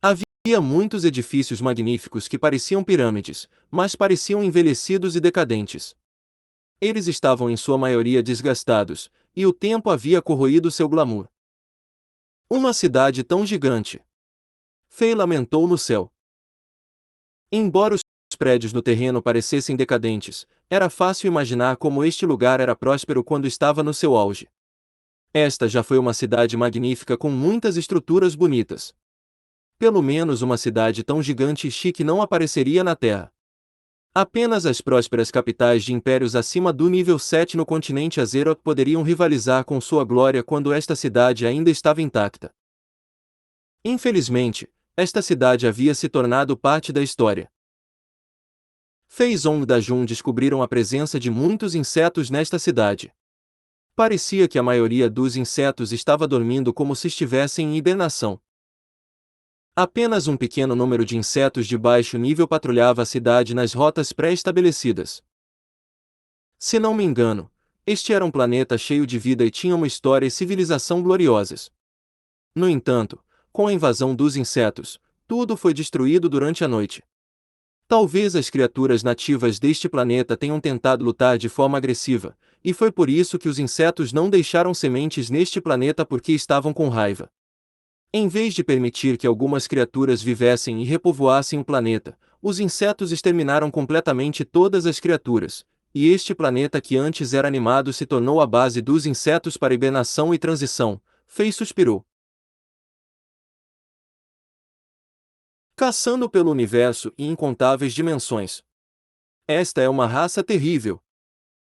Havia muitos edifícios magníficos que pareciam pirâmides, mas pareciam envelhecidos e decadentes. Eles estavam em sua maioria desgastados, e o tempo havia corroído seu glamour. Uma cidade tão gigante! Fei lamentou no céu. Embora os prédios no terreno parecessem decadentes, era fácil imaginar como este lugar era próspero quando estava no seu auge. Esta já foi uma cidade magnífica com muitas estruturas bonitas. Pelo menos uma cidade tão gigante e chique não apareceria na Terra. Apenas as prósperas capitais de impérios acima do nível 7 no continente Azeroth poderiam rivalizar com sua glória quando esta cidade ainda estava intacta. Infelizmente, esta cidade havia se tornado parte da história. Fei Zong Dajun descobriram a presença de muitos insetos nesta cidade. Parecia que a maioria dos insetos estava dormindo como se estivessem em hibernação. Apenas um pequeno número de insetos de baixo nível patrulhava a cidade nas rotas pré-estabelecidas. Se não me engano, este era um planeta cheio de vida e tinha uma história e civilização gloriosas. No entanto, com a invasão dos insetos, tudo foi destruído durante a noite. Talvez as criaturas nativas deste planeta tenham tentado lutar de forma agressiva, e foi por isso que os insetos não deixaram sementes neste planeta porque estavam com raiva. Em vez de permitir que algumas criaturas vivessem e repovoassem o planeta, os insetos exterminaram completamente todas as criaturas, e este planeta que antes era animado se tornou a base dos insetos para hibernação e transição. Fei suspirou. Caçando pelo universo e incontáveis dimensões. Esta é uma raça terrível.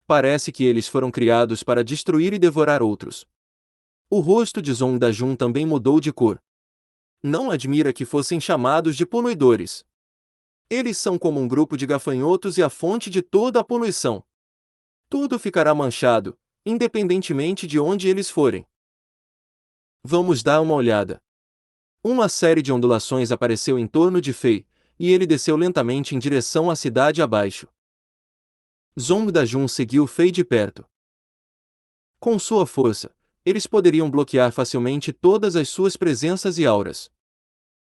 Parece que eles foram criados para destruir e devorar outros. O rosto de Zong Dajun também mudou de cor. Não admira que fossem chamados de poluidores. Eles são como um grupo de gafanhotos e a fonte de toda a poluição. Tudo ficará manchado, independentemente de onde eles forem. Vamos dar uma olhada. Uma série de ondulações apareceu em torno de Fei, e ele desceu lentamente em direção à cidade abaixo. Zong Dajun seguiu Fei de perto. Com sua força, eles poderiam bloquear facilmente todas as suas presenças e auras.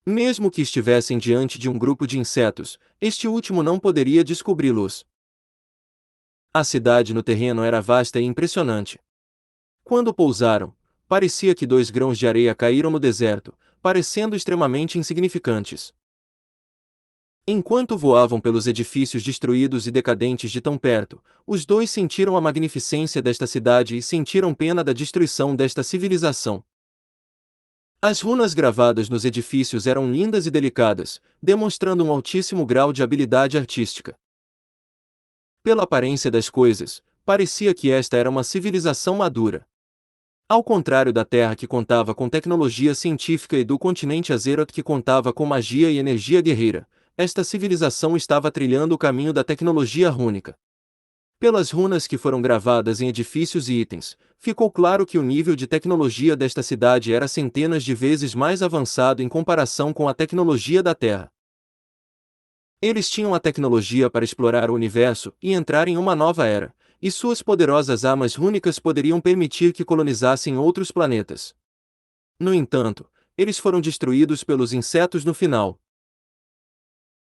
Mesmo que estivessem diante de um grupo de insetos, este último não poderia descobri-los. A cidade no terreno era vasta e impressionante. Quando pousaram, parecia que 2 grãos de areia caíram no deserto, parecendo extremamente insignificantes. Enquanto voavam pelos edifícios destruídos e decadentes de tão perto, os dois sentiram a magnificência desta cidade e sentiram pena da destruição desta civilização. As runas gravadas nos edifícios eram lindas e delicadas, demonstrando um altíssimo grau de habilidade artística. Pela aparência das coisas, parecia que esta era uma civilização madura. Ao contrário da Terra que contava com tecnologia científica e do continente Azeroth que contava com magia e energia guerreira, esta civilização estava trilhando o caminho da tecnologia rúnica. Pelas runas que foram gravadas em edifícios e itens, ficou claro que o nível de tecnologia desta cidade era centenas de vezes mais avançado em comparação com a tecnologia da Terra. Eles tinham a tecnologia para explorar o universo e entrar em uma nova era, e suas poderosas armas rúnicas poderiam permitir que colonizassem outros planetas. No entanto, eles foram destruídos pelos insetos no final.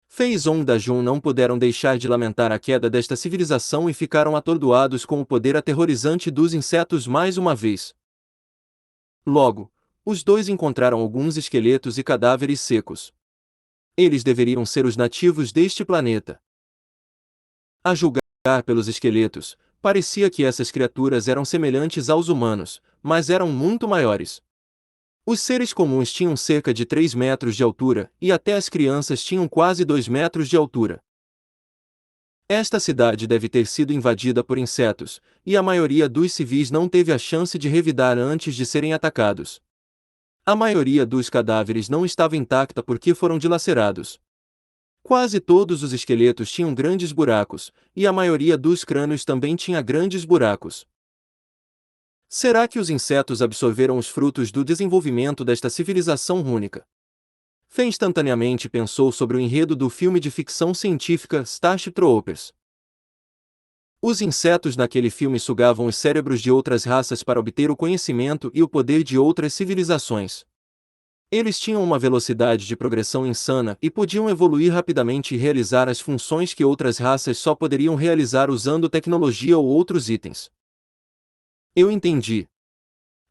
Fei e Zong da Jun não puderam deixar de lamentar a queda desta civilização e ficaram atordoados com o poder aterrorizante dos insetos mais uma vez. Logo, os dois encontraram alguns esqueletos e cadáveres secos. Eles deveriam ser os nativos deste planeta. A julgar pelos esqueletos, parecia que essas criaturas eram semelhantes aos humanos, mas eram muito maiores. Os seres comuns tinham cerca de 3 metros de altura, e até as crianças tinham quase 2 metros de altura. Esta cidade deve ter sido invadida por insetos, e a maioria dos civis não teve a chance de revidar antes de serem atacados. A maioria dos cadáveres não estava intacta porque foram dilacerados. Quase todos os esqueletos tinham grandes buracos, e a maioria dos crânios também tinha grandes buracos. Será que os insetos absorveram os frutos do desenvolvimento desta civilização rúnica? Fei instantaneamente pensou sobre o enredo do filme de ficção científica Starship Troopers. Os insetos naquele filme sugavam os cérebros de outras raças para obter o conhecimento e o poder de outras civilizações. Eles tinham uma velocidade de progressão insana e podiam evoluir rapidamente e realizar as funções que outras raças só poderiam realizar usando tecnologia ou outros itens. Eu entendi.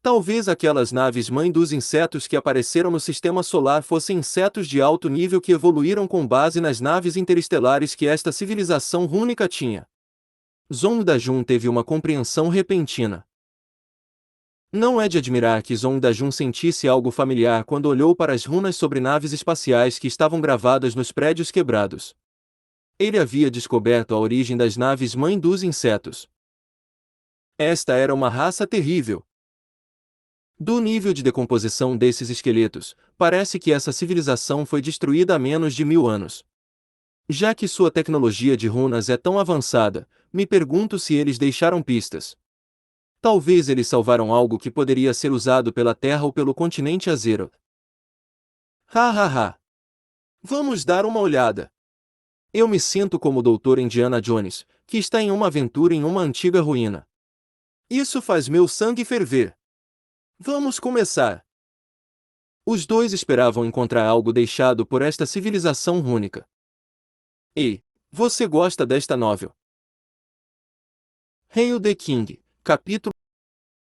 Talvez aquelas naves-mãe dos insetos que apareceram no sistema solar fossem insetos de alto nível que evoluíram com base nas naves interestelares que esta civilização rúnica tinha. Zong Da-jun teve uma compreensão repentina. Não é de admirar que Zong Da-jun sentisse algo familiar quando olhou para as runas sobre naves espaciais que estavam gravadas nos prédios quebrados. Ele havia descoberto a origem das naves-mãe dos insetos. Esta era uma raça terrível. Do nível de decomposição desses esqueletos, parece que essa civilização foi destruída há menos de 1000 anos. Já que sua tecnologia de runas é tão avançada, me pergunto se eles deixaram pistas. Talvez eles salvaram algo que poderia ser usado pela Terra ou pelo continente Azeroth. Ha ha ha! Vamos dar uma olhada. Eu me sinto como o Dr. Indiana Jones, que está em uma aventura em uma antiga ruína. Isso faz meu sangue ferver. Vamos começar. Os dois esperavam encontrar algo deixado por esta civilização rúnica. Ei, você gosta desta novel? Hail the King, capítulo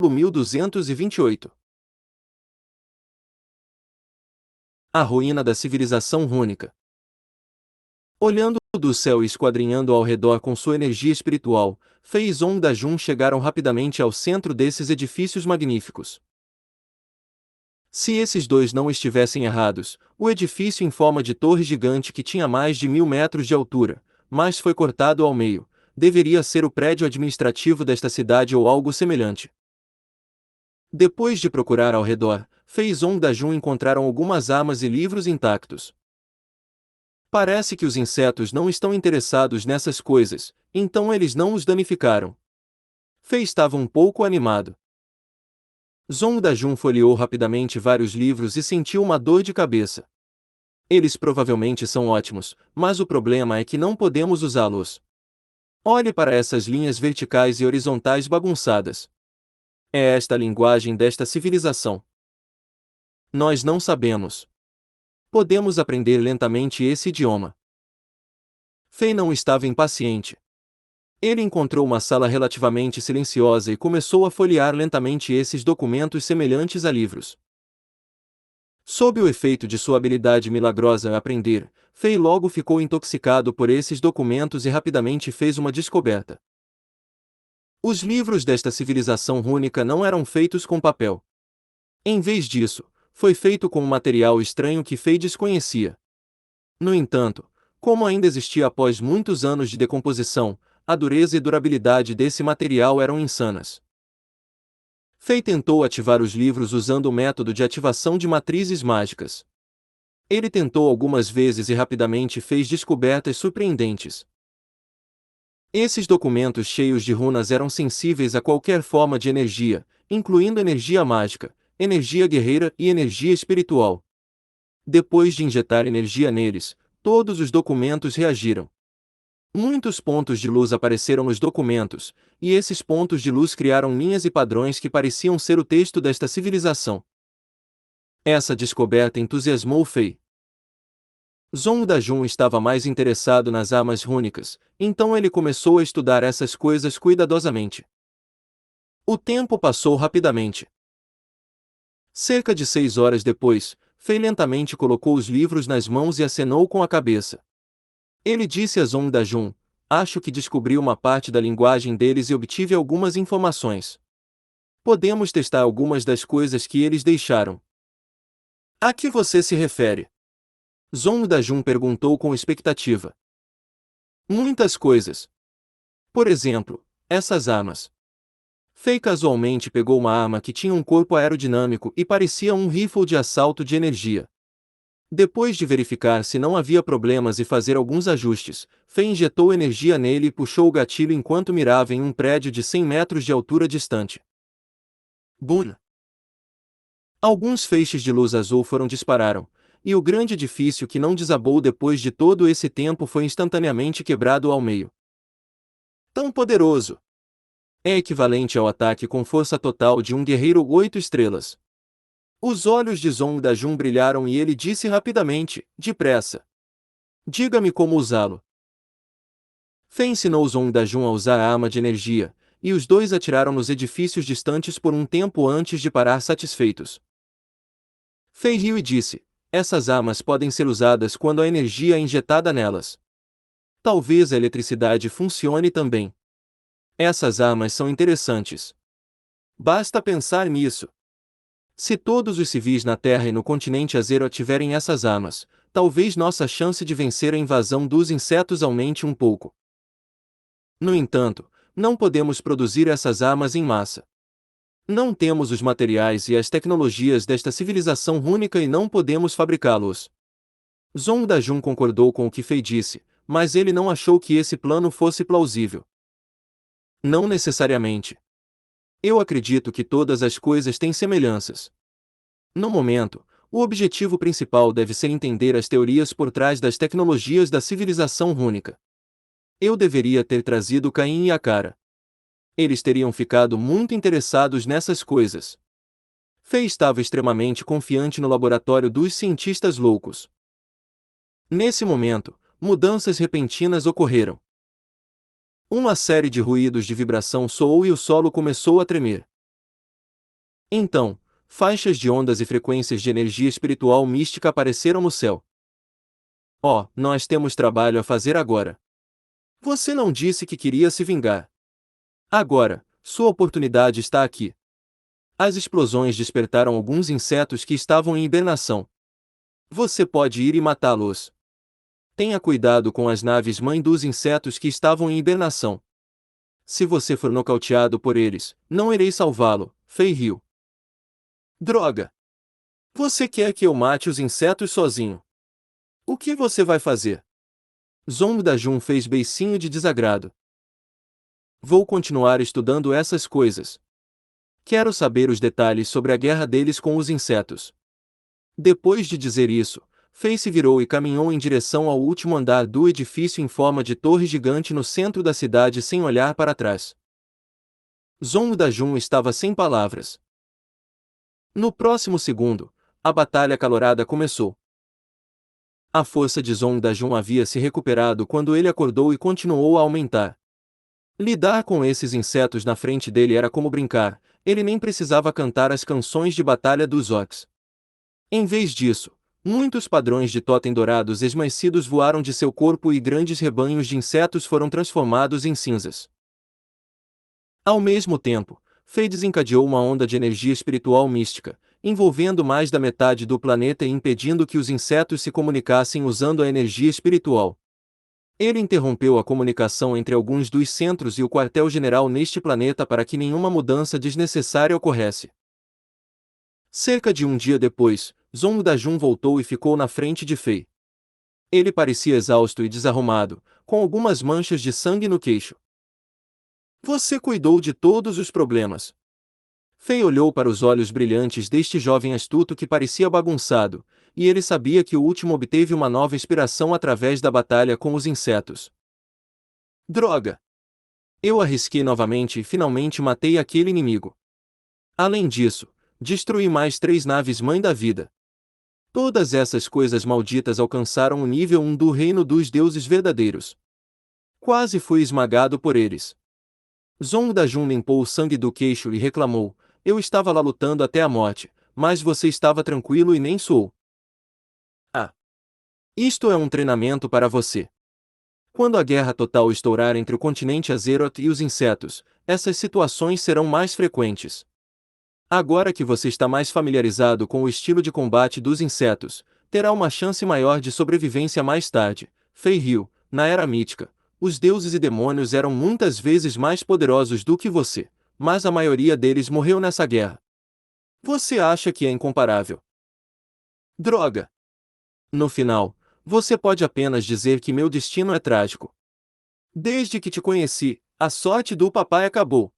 1228. A ruína da civilização rúnica. Olhando do céu e esquadrinhando ao redor com sua energia espiritual, Fei e Zong Da-jun chegaram rapidamente ao centro desses edifícios magníficos. Se esses dois não estivessem errados, o edifício em forma de torre gigante que tinha mais de 1000 metros de altura, mas foi cortado ao meio, deveria ser o prédio administrativo desta cidade ou algo semelhante. Depois de procurar ao redor, Fei e Zong Da-jun encontraram algumas armas e livros intactos. Parece que os insetos não estão interessados nessas coisas, então eles não os danificaram. Fei estava um pouco animado. Zong Da-jun folheou rapidamente vários livros e sentiu uma dor de cabeça. Eles provavelmente são ótimos, mas o problema é que não podemos usá-los. Olhe para essas linhas verticais e horizontais bagunçadas. É esta a linguagem desta civilização. Nós não sabemos. Podemos aprender lentamente esse idioma. Fei não estava impaciente. Ele encontrou uma sala relativamente silenciosa e começou a folhear lentamente esses documentos semelhantes a livros. Sob o efeito de sua habilidade milagrosa a aprender, Fei logo ficou intoxicado por esses documentos e rapidamente fez uma descoberta. Os livros desta civilização rúnica não eram feitos com papel. Em vez disso, foi feito com um material estranho que Fei desconhecia. No entanto, como ainda existia após muitos anos de decomposição, a dureza e durabilidade desse material eram insanas. Fei tentou ativar os livros usando o método de ativação de matrizes mágicas. Ele tentou algumas vezes e rapidamente fez descobertas surpreendentes. Esses documentos cheios de runas eram sensíveis a qualquer forma de energia, incluindo energia mágica, energia guerreira e energia espiritual. Depois de injetar energia neles, todos os documentos reagiram. Muitos pontos de luz apareceram nos documentos, e esses pontos de luz criaram linhas e padrões que pareciam ser o texto desta civilização. Essa descoberta entusiasmou Fei. Zhong Dajun estava mais interessado nas armas rúnicas, então ele começou a estudar essas coisas cuidadosamente. O tempo passou rapidamente. Cerca de 6 horas depois, Fei lentamente colocou os livros nas mãos e acenou com a cabeça. Ele disse a Zhong Dajun: acho que descobri uma parte da linguagem deles e obtive algumas informações. Podemos testar algumas das coisas que eles deixaram. A que você se refere? Zhong Dajun perguntou com expectativa. Muitas coisas. Por exemplo, essas armas. Fei casualmente pegou uma arma que tinha um corpo aerodinâmico e parecia um rifle de assalto de energia. Depois de verificar se não havia problemas e fazer alguns ajustes, Fei injetou energia nele e puxou o gatilho enquanto mirava em um prédio de 100 metros de altura distante. Bum! Alguns feixes de luz azul dispararam, e o grande edifício que não desabou depois de todo esse tempo foi instantaneamente quebrado ao meio. Tão poderoso! É equivalente ao ataque com força total de um guerreiro 8 estrelas. Os olhos de Zhong Dajun brilharam e ele disse rapidamente, depressa: diga-me como usá-lo. Fei ensinou Zhong Dajun a usar a arma de energia, e os dois atiraram nos edifícios distantes por um tempo antes de parar satisfeitos. Fei riu e disse: essas armas podem ser usadas quando a energia é injetada nelas. Talvez a eletricidade funcione também. Essas armas são interessantes. Basta pensar nisso. Se todos os civis na Terra e no continente Azero tiverem essas armas, talvez nossa chance de vencer a invasão dos insetos aumente um pouco. No entanto, não podemos produzir essas armas em massa. Não temos os materiais e as tecnologias desta civilização única e não podemos fabricá-los. Zhong Dajun concordou com o que Fei disse, mas ele não achou que esse plano fosse plausível. Não necessariamente. Eu acredito que todas as coisas têm semelhanças. No momento, o objetivo principal deve ser entender as teorias por trás das tecnologias da civilização única. Eu deveria ter trazido Caim e Akara. Eles teriam ficado muito interessados nessas coisas. Fei estava extremamente confiante no laboratório dos cientistas loucos. Nesse momento, mudanças repentinas ocorreram. Uma série de ruídos de vibração soou e o solo começou a tremer. Então, faixas de ondas e frequências de energia espiritual mística apareceram no céu. Oh, nós temos trabalho a fazer agora. Você não disse que queria se vingar. Agora, sua oportunidade está aqui. As explosões despertaram alguns insetos que estavam em hibernação. Você pode ir e matá-los. Tenha cuidado com as naves-mãe dos insetos que estavam em hibernação. Se você for nocauteado por eles, não irei salvá-lo, Fei riu. Droga! Você quer que eu mate os insetos sozinho? O que você vai fazer? Zhong Dajun fez beicinho de desagrado. Vou continuar estudando essas coisas. Quero saber os detalhes sobre a guerra deles com os insetos. Depois de dizer isso, Fei se virou e caminhou em direção ao último andar do edifício em forma de torre gigante no centro da cidade sem olhar para trás. Zhong Dajun estava sem palavras. No próximo segundo, a batalha acalorada começou. A força de Zhong Dajun havia se recuperado quando ele acordou e continuou a aumentar. Lidar com esses insetos na frente dele era como brincar, ele nem precisava cantar as canções de batalha dos orcs. Em vez disso, muitos padrões de totem dourados esmaecidos voaram de seu corpo e grandes rebanhos de insetos foram transformados em cinzas. Ao mesmo tempo, Fei desencadeou uma onda de energia espiritual mística, envolvendo mais da metade do planeta e impedindo que os insetos se comunicassem usando a energia espiritual. Ele interrompeu a comunicação entre alguns dos centros e o quartel-general neste planeta para que nenhuma mudança desnecessária ocorresse. Cerca de um dia depois, Zhong Dajun voltou e ficou na frente de Fei. Ele parecia exausto e desarrumado, com algumas manchas de sangue no queixo. Você cuidou de todos os problemas. Fei olhou para os olhos brilhantes deste jovem astuto que parecia bagunçado, e ele sabia que o último obteve uma nova inspiração através da batalha com os insetos. Droga! Eu arrisquei novamente e finalmente matei aquele inimigo. Além disso, destruí mais 3 naves-mãe da vida. Todas essas coisas malditas alcançaram o nível 1 do reino dos deuses verdadeiros. Quase fui esmagado por eles. Zong Dajun limpou o sangue do queixo e reclamou: eu estava lá lutando até a morte, mas você estava tranquilo e nem suou. Ah! Isto é um treinamento para você. Quando a guerra total estourar entre o continente Azeroth e os insetos, essas situações serão mais frequentes. Agora que você está mais familiarizado com o estilo de combate dos insetos, terá uma chance maior de sobrevivência mais tarde. Feywild, na Era Mítica, os deuses e demônios eram muitas vezes mais poderosos do que você, mas a maioria deles morreu nessa guerra. Você acha que é incomparável? Droga! No final, você pode apenas dizer que meu destino é trágico. Desde que te conheci, a sorte do papai acabou.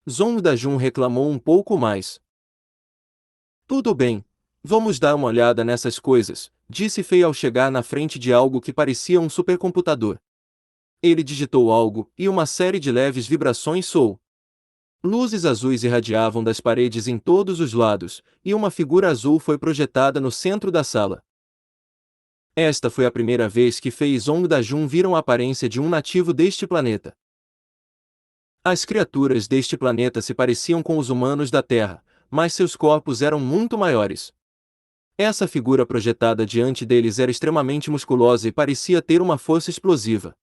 Zong Dajun reclamou um pouco mais. Tudo bem. Vamos dar uma olhada nessas coisas, disse Fei ao chegar na frente de algo que parecia um supercomputador. Ele digitou algo, e uma série de leves vibrações soou. Luzes azuis irradiavam das paredes em todos os lados, e uma figura azul foi projetada no centro da sala. Esta foi a primeira vez que Fei e Zong Dajun viram a aparência de um nativo deste planeta. As criaturas deste planeta se pareciam com os humanos da Terra, mas seus corpos eram muito maiores. Essa figura projetada diante deles era extremamente musculosa e parecia ter uma força explosiva.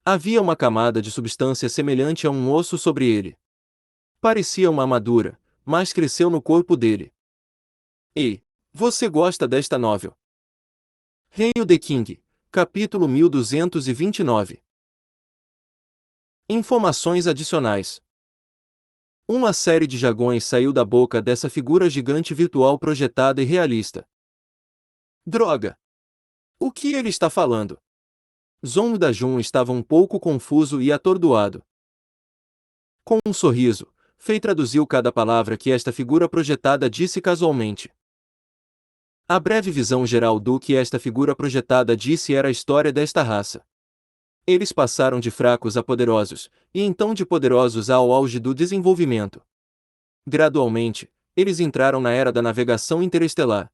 Havia uma camada de substância semelhante a um osso sobre ele. Parecia uma armadura, mas cresceu no corpo dele. Ei, você gosta desta novel? Hail the King, capítulo 1229. Informações adicionais. Uma série de jagões saiu da boca dessa figura gigante virtual projetada e realista. Droga! O que ele está falando? Zong Dajun estava um pouco confuso e atordoado. Com um sorriso, Fei traduziu cada palavra que esta figura projetada disse casualmente. A breve visão geral do que esta figura projetada disse era a história desta raça. Eles passaram de fracos a poderosos, e então de poderosos ao auge do desenvolvimento. Gradualmente, eles entraram na era da navegação interestelar.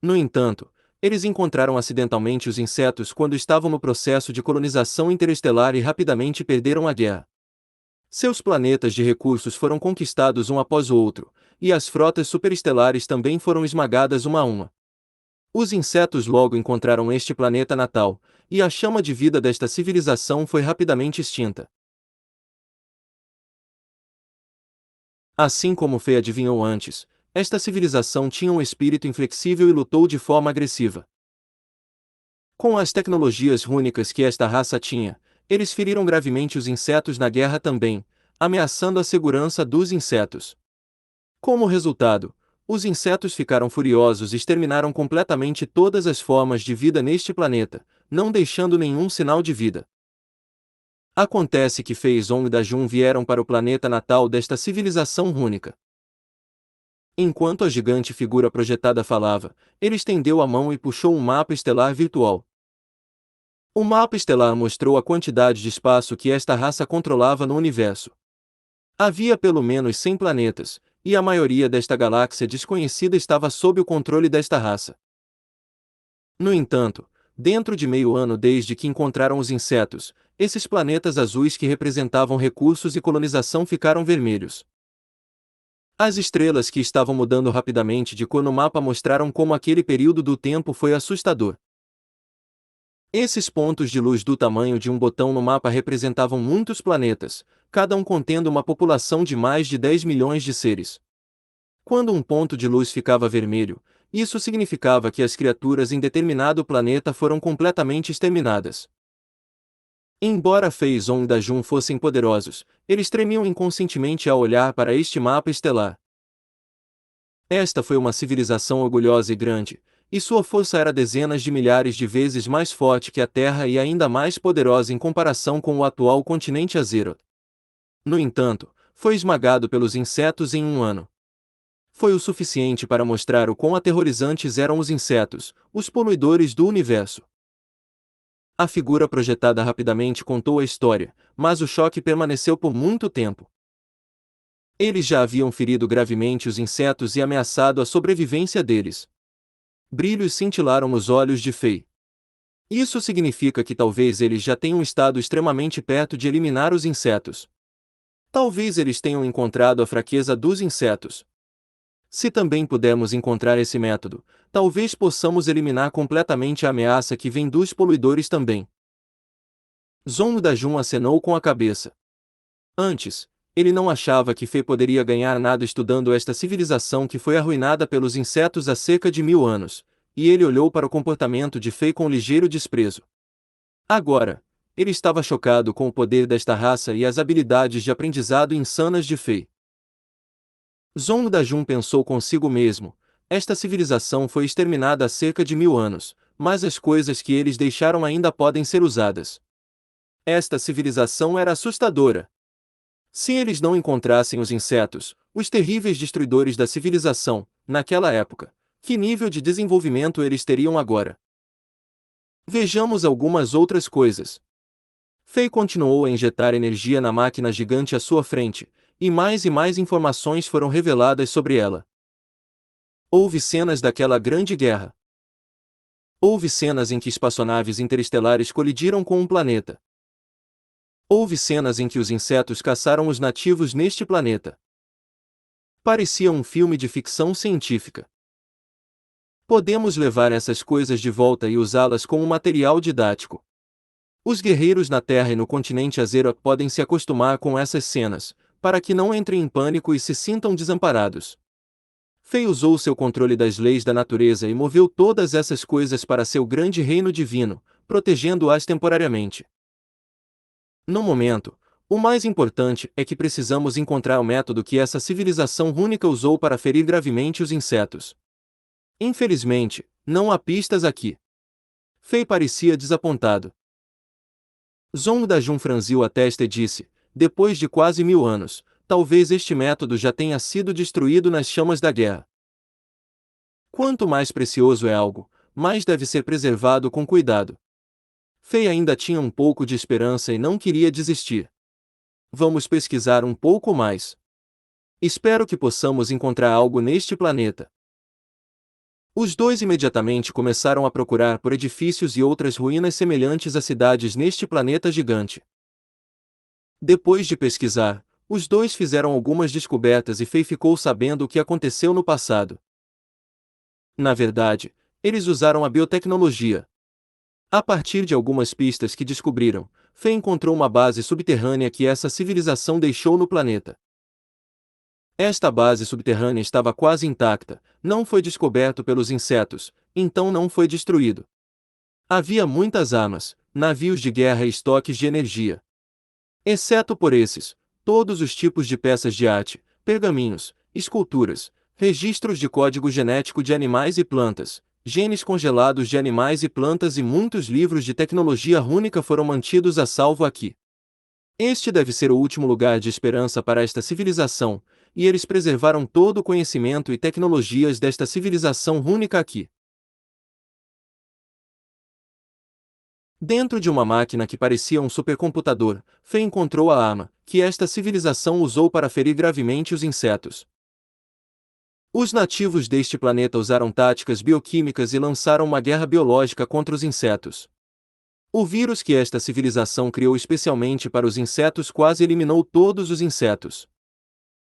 No entanto, eles encontraram acidentalmente os insetos quando estavam no processo de colonização interestelar e rapidamente perderam a guerra. Seus planetas de recursos foram conquistados um após o outro, e as frotas superestelares também foram esmagadas uma a uma. Os insetos logo encontraram este planeta natal, e a chama de vida desta civilização foi rapidamente extinta. Assim como Fei adivinhou antes, esta civilização tinha um espírito inflexível e lutou de forma agressiva. Com as tecnologias rúnicas que esta raça tinha, eles feriram gravemente os insetos na guerra também, ameaçando a segurança dos insetos. Como resultado, os insetos ficaram furiosos e exterminaram completamente todas as formas de vida neste planeta, não deixando nenhum sinal de vida. Acontece que Fei e Zong Dajun vieram para o planeta natal desta civilização rúnica. Enquanto a gigante figura projetada falava, ele estendeu a mão e puxou um mapa estelar virtual. O mapa estelar mostrou a quantidade de espaço que esta raça controlava no universo. Havia pelo menos 100 planetas, e a maioria desta galáxia desconhecida estava sob o controle desta raça. No entanto, dentro de meio ano desde que encontraram os insetos, esses planetas azuis que representavam recursos e colonização ficaram vermelhos. As estrelas que estavam mudando rapidamente de cor no mapa mostraram como aquele período do tempo foi assustador. Esses pontos de luz do tamanho de um botão no mapa representavam muitos planetas, cada um contendo uma população de mais de 10 milhões de seres. Quando um ponto de luz ficava vermelho, isso significava que as criaturas em determinado planeta foram completamente exterminadas. Embora Fei e Zong Dajun fossem poderosos, eles tremiam inconscientemente ao olhar para este mapa estelar. Esta foi uma civilização orgulhosa e grande, e sua força era dezenas de milhares de vezes mais forte que a Terra e ainda mais poderosa em comparação com o atual continente Azeroth. No entanto, foi esmagado pelos insetos em um ano. Foi o suficiente para mostrar o quão aterrorizantes eram os insetos, os poluidores do universo. A figura projetada rapidamente contou a história, mas o choque permaneceu por muito tempo. Eles já haviam ferido gravemente os insetos e ameaçado a sobrevivência deles. Brilhos cintilaram nos olhos de Fei. Isso significa que talvez eles já tenham estado extremamente perto de eliminar os insetos. Talvez eles tenham encontrado a fraqueza dos insetos. Se também pudermos encontrar esse método, talvez possamos eliminar completamente a ameaça que vem dos poluidores também. Zhong Dajun acenou com a cabeça. Antes, ele não achava que Fei poderia ganhar nada estudando esta civilização que foi arruinada pelos insetos há cerca de 1000 anos, e ele olhou para o comportamento de Fei com ligeiro desprezo. Agora, ele estava chocado com o poder desta raça e as habilidades de aprendizado insanas de Fei. Zhong Dajun pensou consigo mesmo: esta civilização foi exterminada há cerca de 1000 anos, mas as coisas que eles deixaram ainda podem ser usadas. Esta civilização era assustadora. Se eles não encontrassem os insetos, os terríveis destruidores da civilização, naquela época, que nível de desenvolvimento eles teriam agora? Vejamos algumas outras coisas. Fei continuou a injetar energia na máquina gigante à sua frente, e mais informações foram reveladas sobre ela. Houve cenas daquela grande guerra. Houve cenas em que espaçonaves interestelares colidiram com um planeta. Houve cenas em que os insetos caçaram os nativos neste planeta. Parecia um filme de ficção científica. Podemos levar essas coisas de volta e usá-las como material didático. Os guerreiros na Terra e no continente Azera podem se acostumar com essas cenas, para que não entrem em pânico e se sintam desamparados. Fei usou seu controle das leis da natureza e moveu todas essas coisas para seu grande reino divino, protegendo-as temporariamente. No momento, o mais importante é que precisamos encontrar o método que essa civilização única usou para ferir gravemente os insetos. Infelizmente, não há pistas aqui. Fei parecia desapontado. Zhong Dajun franziu a testa e disse: depois de quase 1000 anos, talvez este método já tenha sido destruído nas chamas da guerra. Quanto mais precioso é algo, mais deve ser preservado com cuidado. Fei ainda tinha um pouco de esperança e não queria desistir. Vamos pesquisar um pouco mais. Espero que possamos encontrar algo neste planeta. Os dois imediatamente começaram a procurar por edifícios e outras ruínas semelhantes a cidades neste planeta gigante. Depois de pesquisar, os dois fizeram algumas descobertas e Fei ficou sabendo o que aconteceu no passado. Na verdade, eles usaram a biotecnologia. A partir de algumas pistas que descobriram, Fei encontrou uma base subterrânea que essa civilização deixou no planeta. Esta base subterrânea estava quase intacta, não foi descoberto pelos insetos, então não foi destruído. Havia muitas armas, navios de guerra e estoques de energia. Exceto por esses, todos os tipos de peças de arte, pergaminhos, esculturas, registros de código genético de animais e plantas, genes congelados de animais e plantas e muitos livros de tecnologia rúnica foram mantidos a salvo aqui. Este deve ser o último lugar de esperança para esta civilização, e eles preservaram todo o conhecimento e tecnologias desta civilização rúnica aqui. Dentro de uma máquina que parecia um supercomputador, Fei encontrou a arma, que esta civilização usou para ferir gravemente os insetos. Os nativos deste planeta usaram táticas bioquímicas e lançaram uma guerra biológica contra os insetos. O vírus que esta civilização criou especialmente para os insetos quase eliminou todos os insetos.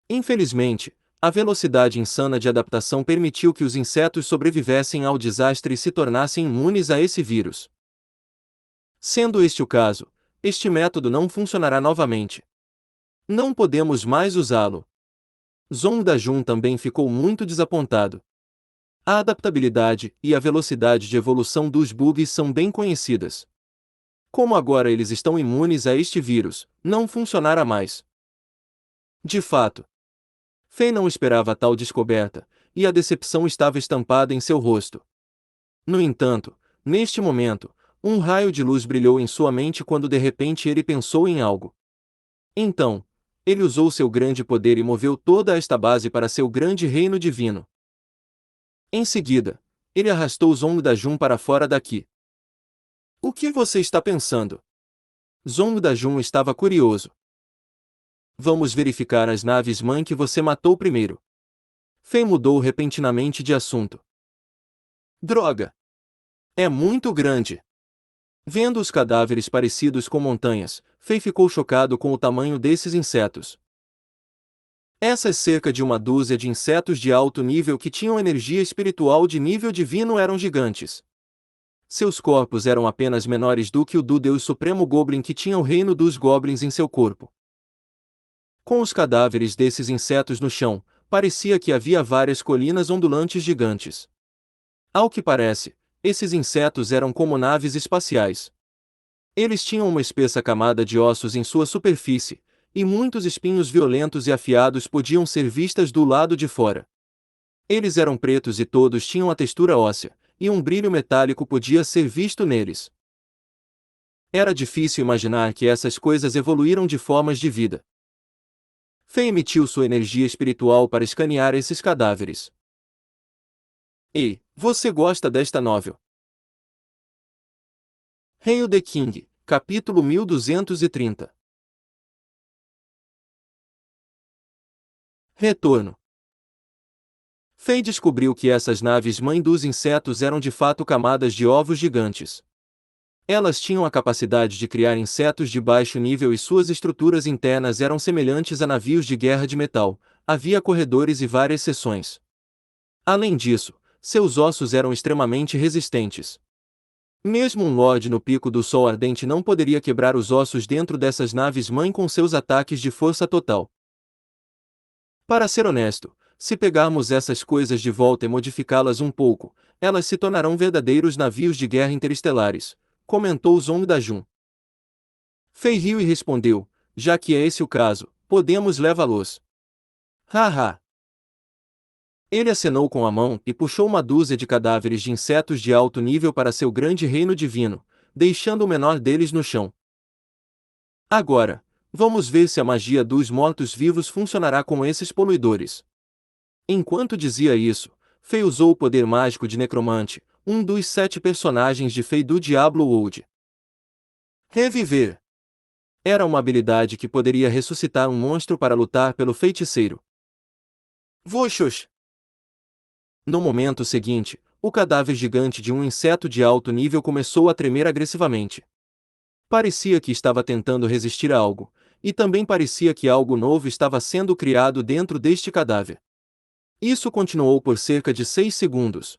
Infelizmente, a velocidade insana de adaptação permitiu que os insetos sobrevivessem ao desastre e se tornassem imunes a esse vírus. Sendo este o caso, este método não funcionará novamente. Não podemos mais usá-lo. Zhong Dajun também ficou muito desapontado. A adaptabilidade e a velocidade de evolução dos bugs são bem conhecidas. Como agora eles estão imunes a este vírus, não funcionará mais. De fato, Fei não esperava tal descoberta, e a decepção estava estampada em seu rosto. No entanto, neste momento, um raio de luz brilhou em sua mente quando de repente ele pensou em algo. Então, ele usou seu grande poder e moveu toda esta base para seu grande reino divino. Em seguida, ele arrastou Zhong Dajun para fora daqui. O que você está pensando? Zhong Dajun estava curioso. Vamos verificar as naves-mãe que você matou primeiro. Fei mudou repentinamente de assunto. Droga! É muito grande! Vendo os cadáveres parecidos com montanhas, Fei ficou chocado com o tamanho desses insetos. Essas cerca de uma dúzia de insetos de alto nível que tinham energia espiritual de nível divino eram gigantes. Seus corpos eram apenas menores do que o do Deus Supremo Goblin que tinha o reino dos Goblins em seu corpo. Com os cadáveres desses insetos no chão, parecia que havia várias colinas ondulantes gigantes. Ao que parece, esses insetos eram como naves espaciais. Eles tinham uma espessa camada de ossos em sua superfície, e muitos espinhos violentos e afiados podiam ser vistas do lado de fora. Eles eram pretos e todos tinham a textura óssea, e um brilho metálico podia ser visto neles. Era difícil imaginar que essas coisas evoluíram de formas de vida. Fei emitiu sua energia espiritual para escanear esses cadáveres. Ei, você gosta desta novel? Hail the King, capítulo 1230. Retorno. Fei descobriu que essas naves-mãe dos insetos eram de fato camadas de ovos gigantes. Elas tinham a capacidade de criar insetos de baixo nível e suas estruturas internas eram semelhantes a navios de guerra de metal, havia corredores e várias seções. Além disso, seus ossos eram extremamente resistentes. Mesmo um Lorde no pico do Sol Ardente não poderia quebrar os ossos dentro dessas naves-mãe com seus ataques de força total. Para ser honesto, se pegarmos essas coisas de volta e modificá-las um pouco, elas se tornarão verdadeiros navios de guerra interestelares, comentou Zong Dajun. Fei riu e respondeu, já que é esse o caso, podemos levá-los. Haha! Ele acenou com a mão e puxou uma dúzia de cadáveres de insetos de alto nível para seu grande reino divino, deixando o menor deles no chão. Agora, vamos ver se a magia dos mortos-vivos funcionará com esses poluidores. Enquanto dizia isso, Fei usou o poder mágico de Necromante, um dos 7 personagens de Fei do Diablo Old. Reviver. Era uma habilidade que poderia ressuscitar um monstro para lutar pelo feiticeiro. Voxos! No momento seguinte, o cadáver gigante de um inseto de alto nível começou a tremer agressivamente. Parecia que estava tentando resistir a algo, e também parecia que algo novo estava sendo criado dentro deste cadáver. Isso continuou por cerca de 6 segundos.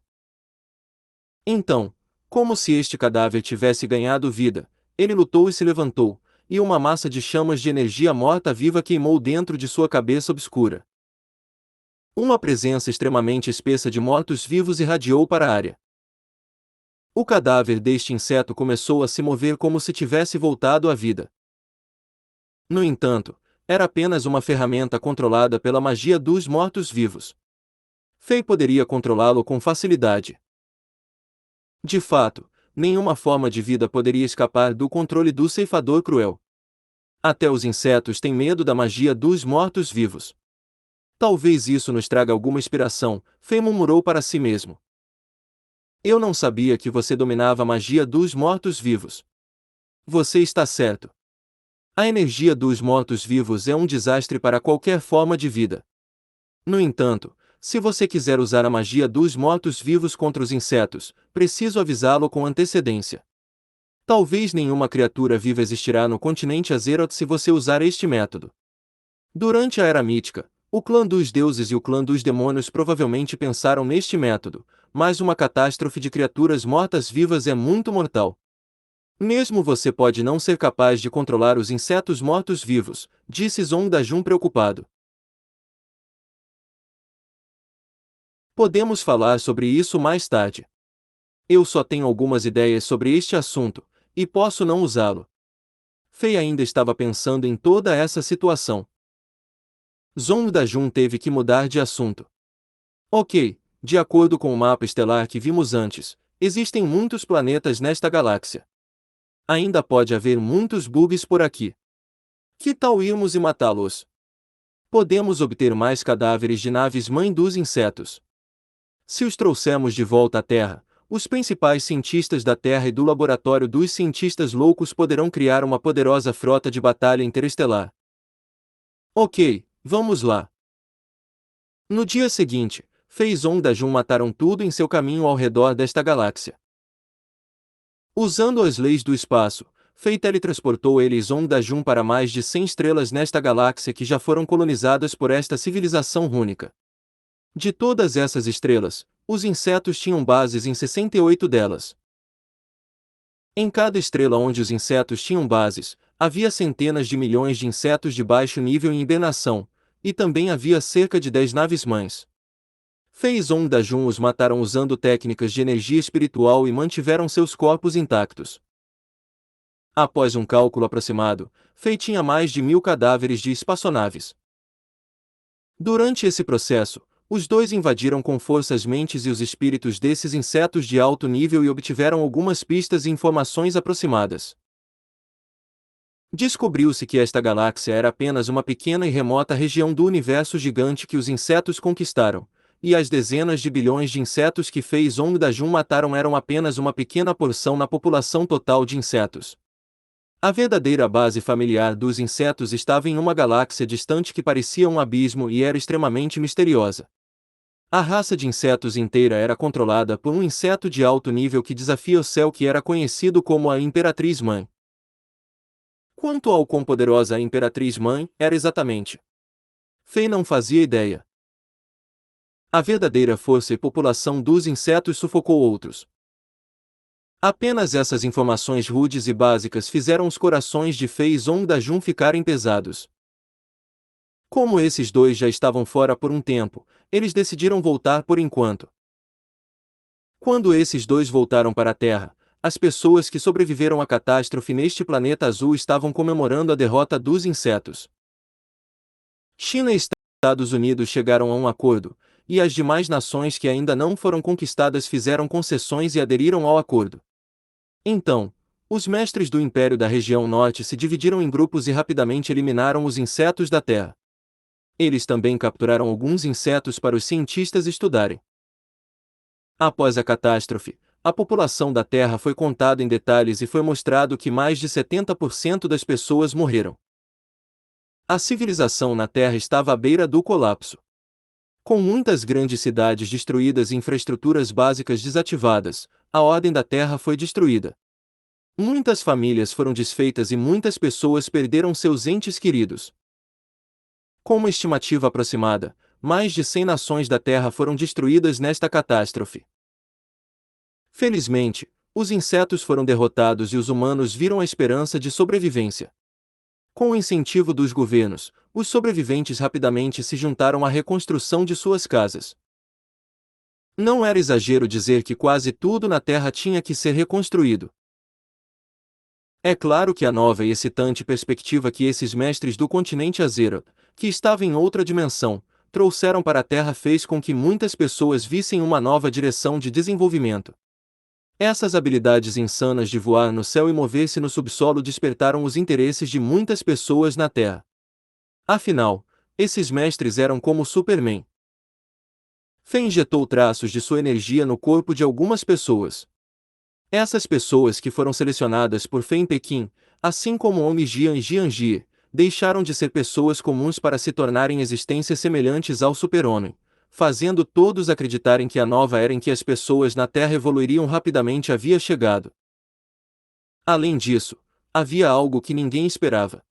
Então, como se este cadáver tivesse ganhado vida, ele lutou e se levantou, e uma massa de chamas de energia morta-viva queimou dentro de sua cabeça obscura. Uma presença extremamente espessa de mortos-vivos irradiou para a área. O cadáver deste inseto começou a se mover como se tivesse voltado à vida. No entanto, era apenas uma ferramenta controlada pela magia dos mortos-vivos. Fei poderia controlá-lo com facilidade. De fato, nenhuma forma de vida poderia escapar do controle do ceifador cruel. Até os insetos têm medo da magia dos mortos-vivos. Talvez isso nos traga alguma inspiração, Fei murmurou para si mesmo. Eu não sabia que você dominava a magia dos mortos-vivos. Você está certo. A energia dos mortos-vivos é um desastre para qualquer forma de vida. No entanto, se você quiser usar a magia dos mortos-vivos contra os insetos, preciso avisá-lo com antecedência. Talvez nenhuma criatura viva existirá no continente Azeroth se você usar este método. Durante a Era Mítica, o clã dos deuses e o clã dos demônios provavelmente pensaram neste método, mas uma catástrofe de criaturas mortas-vivas é muito mortal. Mesmo você pode não ser capaz de controlar os insetos mortos-vivos, disse Zong Dajun preocupado. Podemos falar sobre isso mais tarde. Eu só tenho algumas ideias sobre este assunto, e posso não usá-lo. Fei ainda estava pensando em toda essa situação. Zong Dajun teve que mudar de assunto. Ok, de acordo com o mapa estelar que vimos antes, existem muitos planetas nesta galáxia. Ainda pode haver muitos bugs por aqui. Que tal irmos e matá-los? Podemos obter mais cadáveres de naves-mãe dos insetos. Se os trouxermos de volta à Terra, os principais cientistas da Terra e do laboratório dos cientistas loucos poderão criar uma poderosa frota de batalha interestelar. Ok, vamos lá. No dia seguinte, Fei Zong da Jun mataram tudo em seu caminho ao redor desta galáxia. Usando as leis do espaço, Fei teletransportou ele e Zong da Jun para mais de 100 estrelas nesta galáxia que já foram colonizadas por esta civilização rúnica. De todas essas estrelas, os insetos tinham bases em 68 delas. Em cada estrela onde os insetos tinham bases, havia centenas de milhões de insetos de baixo nível em hibernação, e também havia cerca de 10 naves-mães. Fei Zong da Jun os mataram usando técnicas de energia espiritual e mantiveram seus corpos intactos. Após um cálculo aproximado, Fei tinha mais de 1000 cadáveres de espaçonaves. Durante esse processo, os dois invadiram com força as mentes e os espíritos desses insetos de alto nível e obtiveram algumas pistas e informações aproximadas. Descobriu-se que esta galáxia era apenas uma pequena e remota região do universo gigante que os insetos conquistaram, e as dezenas de bilhões de insetos que Fei Zong da Jun mataram eram apenas uma pequena porção na população total de insetos. A verdadeira base familiar dos insetos estava em uma galáxia distante que parecia um abismo e era extremamente misteriosa. A raça de insetos inteira era controlada por um inseto de alto nível que desafia o céu que era conhecido como a Imperatriz Mãe. Quanto ao quão poderosa a Imperatriz Mãe era exatamente, Fei não fazia ideia. A verdadeira força e população dos insetos sufocou outros. Apenas essas informações rudes e básicas fizeram os corações de Fei Zong da Jun ficarem pesados. Como esses dois já estavam fora por um tempo, eles decidiram voltar por enquanto. Quando esses dois voltaram para a Terra, as pessoas que sobreviveram à catástrofe neste planeta azul estavam comemorando a derrota dos insetos. China e Estados Unidos chegaram a um acordo, e as demais nações que ainda não foram conquistadas fizeram concessões e aderiram ao acordo. Então, os mestres do Império da região norte se dividiram em grupos e rapidamente eliminaram os insetos da Terra. Eles também capturaram alguns insetos para os cientistas estudarem. Após a catástrofe, a população da Terra foi contada em detalhes e foi mostrado que mais de 70% das pessoas morreram. A civilização na Terra estava à beira do colapso. Com muitas grandes cidades destruídas e infraestruturas básicas desativadas, a ordem da Terra foi destruída. Muitas famílias foram desfeitas e muitas pessoas perderam seus entes queridos. Com uma estimativa aproximada, mais de 100 nações da Terra foram destruídas nesta catástrofe. Felizmente, os insetos foram derrotados e os humanos viram a esperança de sobrevivência. Com o incentivo dos governos, os sobreviventes rapidamente se juntaram à reconstrução de suas casas. Não era exagero dizer que quase tudo na Terra tinha que ser reconstruído. É claro que a nova e excitante perspectiva que esses mestres do continente Azeroth, que estava em outra dimensão, trouxeram para a Terra fez com que muitas pessoas vissem uma nova direção de desenvolvimento. Essas habilidades insanas de voar no céu e mover-se no subsolo despertaram os interesses de muitas pessoas na Terra. Afinal, esses mestres eram como Superman. Fei injetou traços de sua energia no corpo de algumas pessoas. Essas pessoas que foram selecionadas por Fei em Pequim, assim como Hong Jian e Jian Jie, deixaram de ser pessoas comuns para se tornarem existências semelhantes ao Super-Homem, fazendo todos acreditarem que a nova era em que as pessoas na Terra evoluiriam rapidamente havia chegado. Além disso, havia algo que ninguém esperava.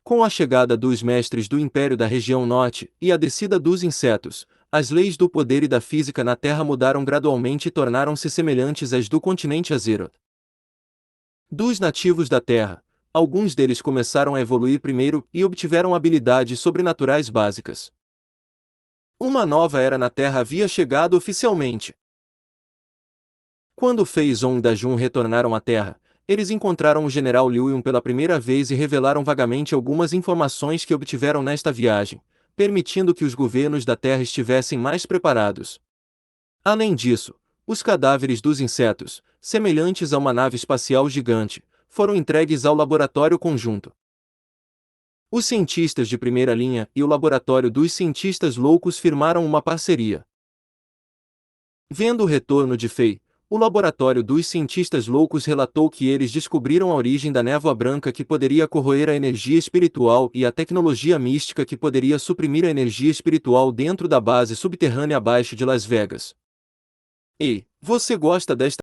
Com a chegada dos mestres do Império da região norte e a descida dos insetos, as leis do poder e da física na Terra mudaram gradualmente e tornaram-se semelhantes às do continente Azeroth. Dos nativos da Terra, alguns deles começaram a evoluir primeiro e obtiveram habilidades sobrenaturais básicas. Uma nova era na Terra havia chegado oficialmente. Quando Fei Zong da Jun retornaram à Terra, eles encontraram o General Liu Yun pela primeira vez e revelaram vagamente algumas informações que obtiveram nesta viagem, permitindo que os governos da Terra estivessem mais preparados. Além disso, os cadáveres dos insetos, semelhantes a uma nave espacial gigante, foram entregues ao laboratório conjunto. Os cientistas de primeira linha e o laboratório dos cientistas loucos firmaram uma parceria. Vendo o retorno de Fei, O laboratório dos cientistas loucos relatou que eles descobriram a origem da névoa branca que poderia corroer a energia espiritual e a tecnologia mística que poderia suprimir a energia espiritual dentro da base subterrânea abaixo de Las Vegas. Ei, você gosta desta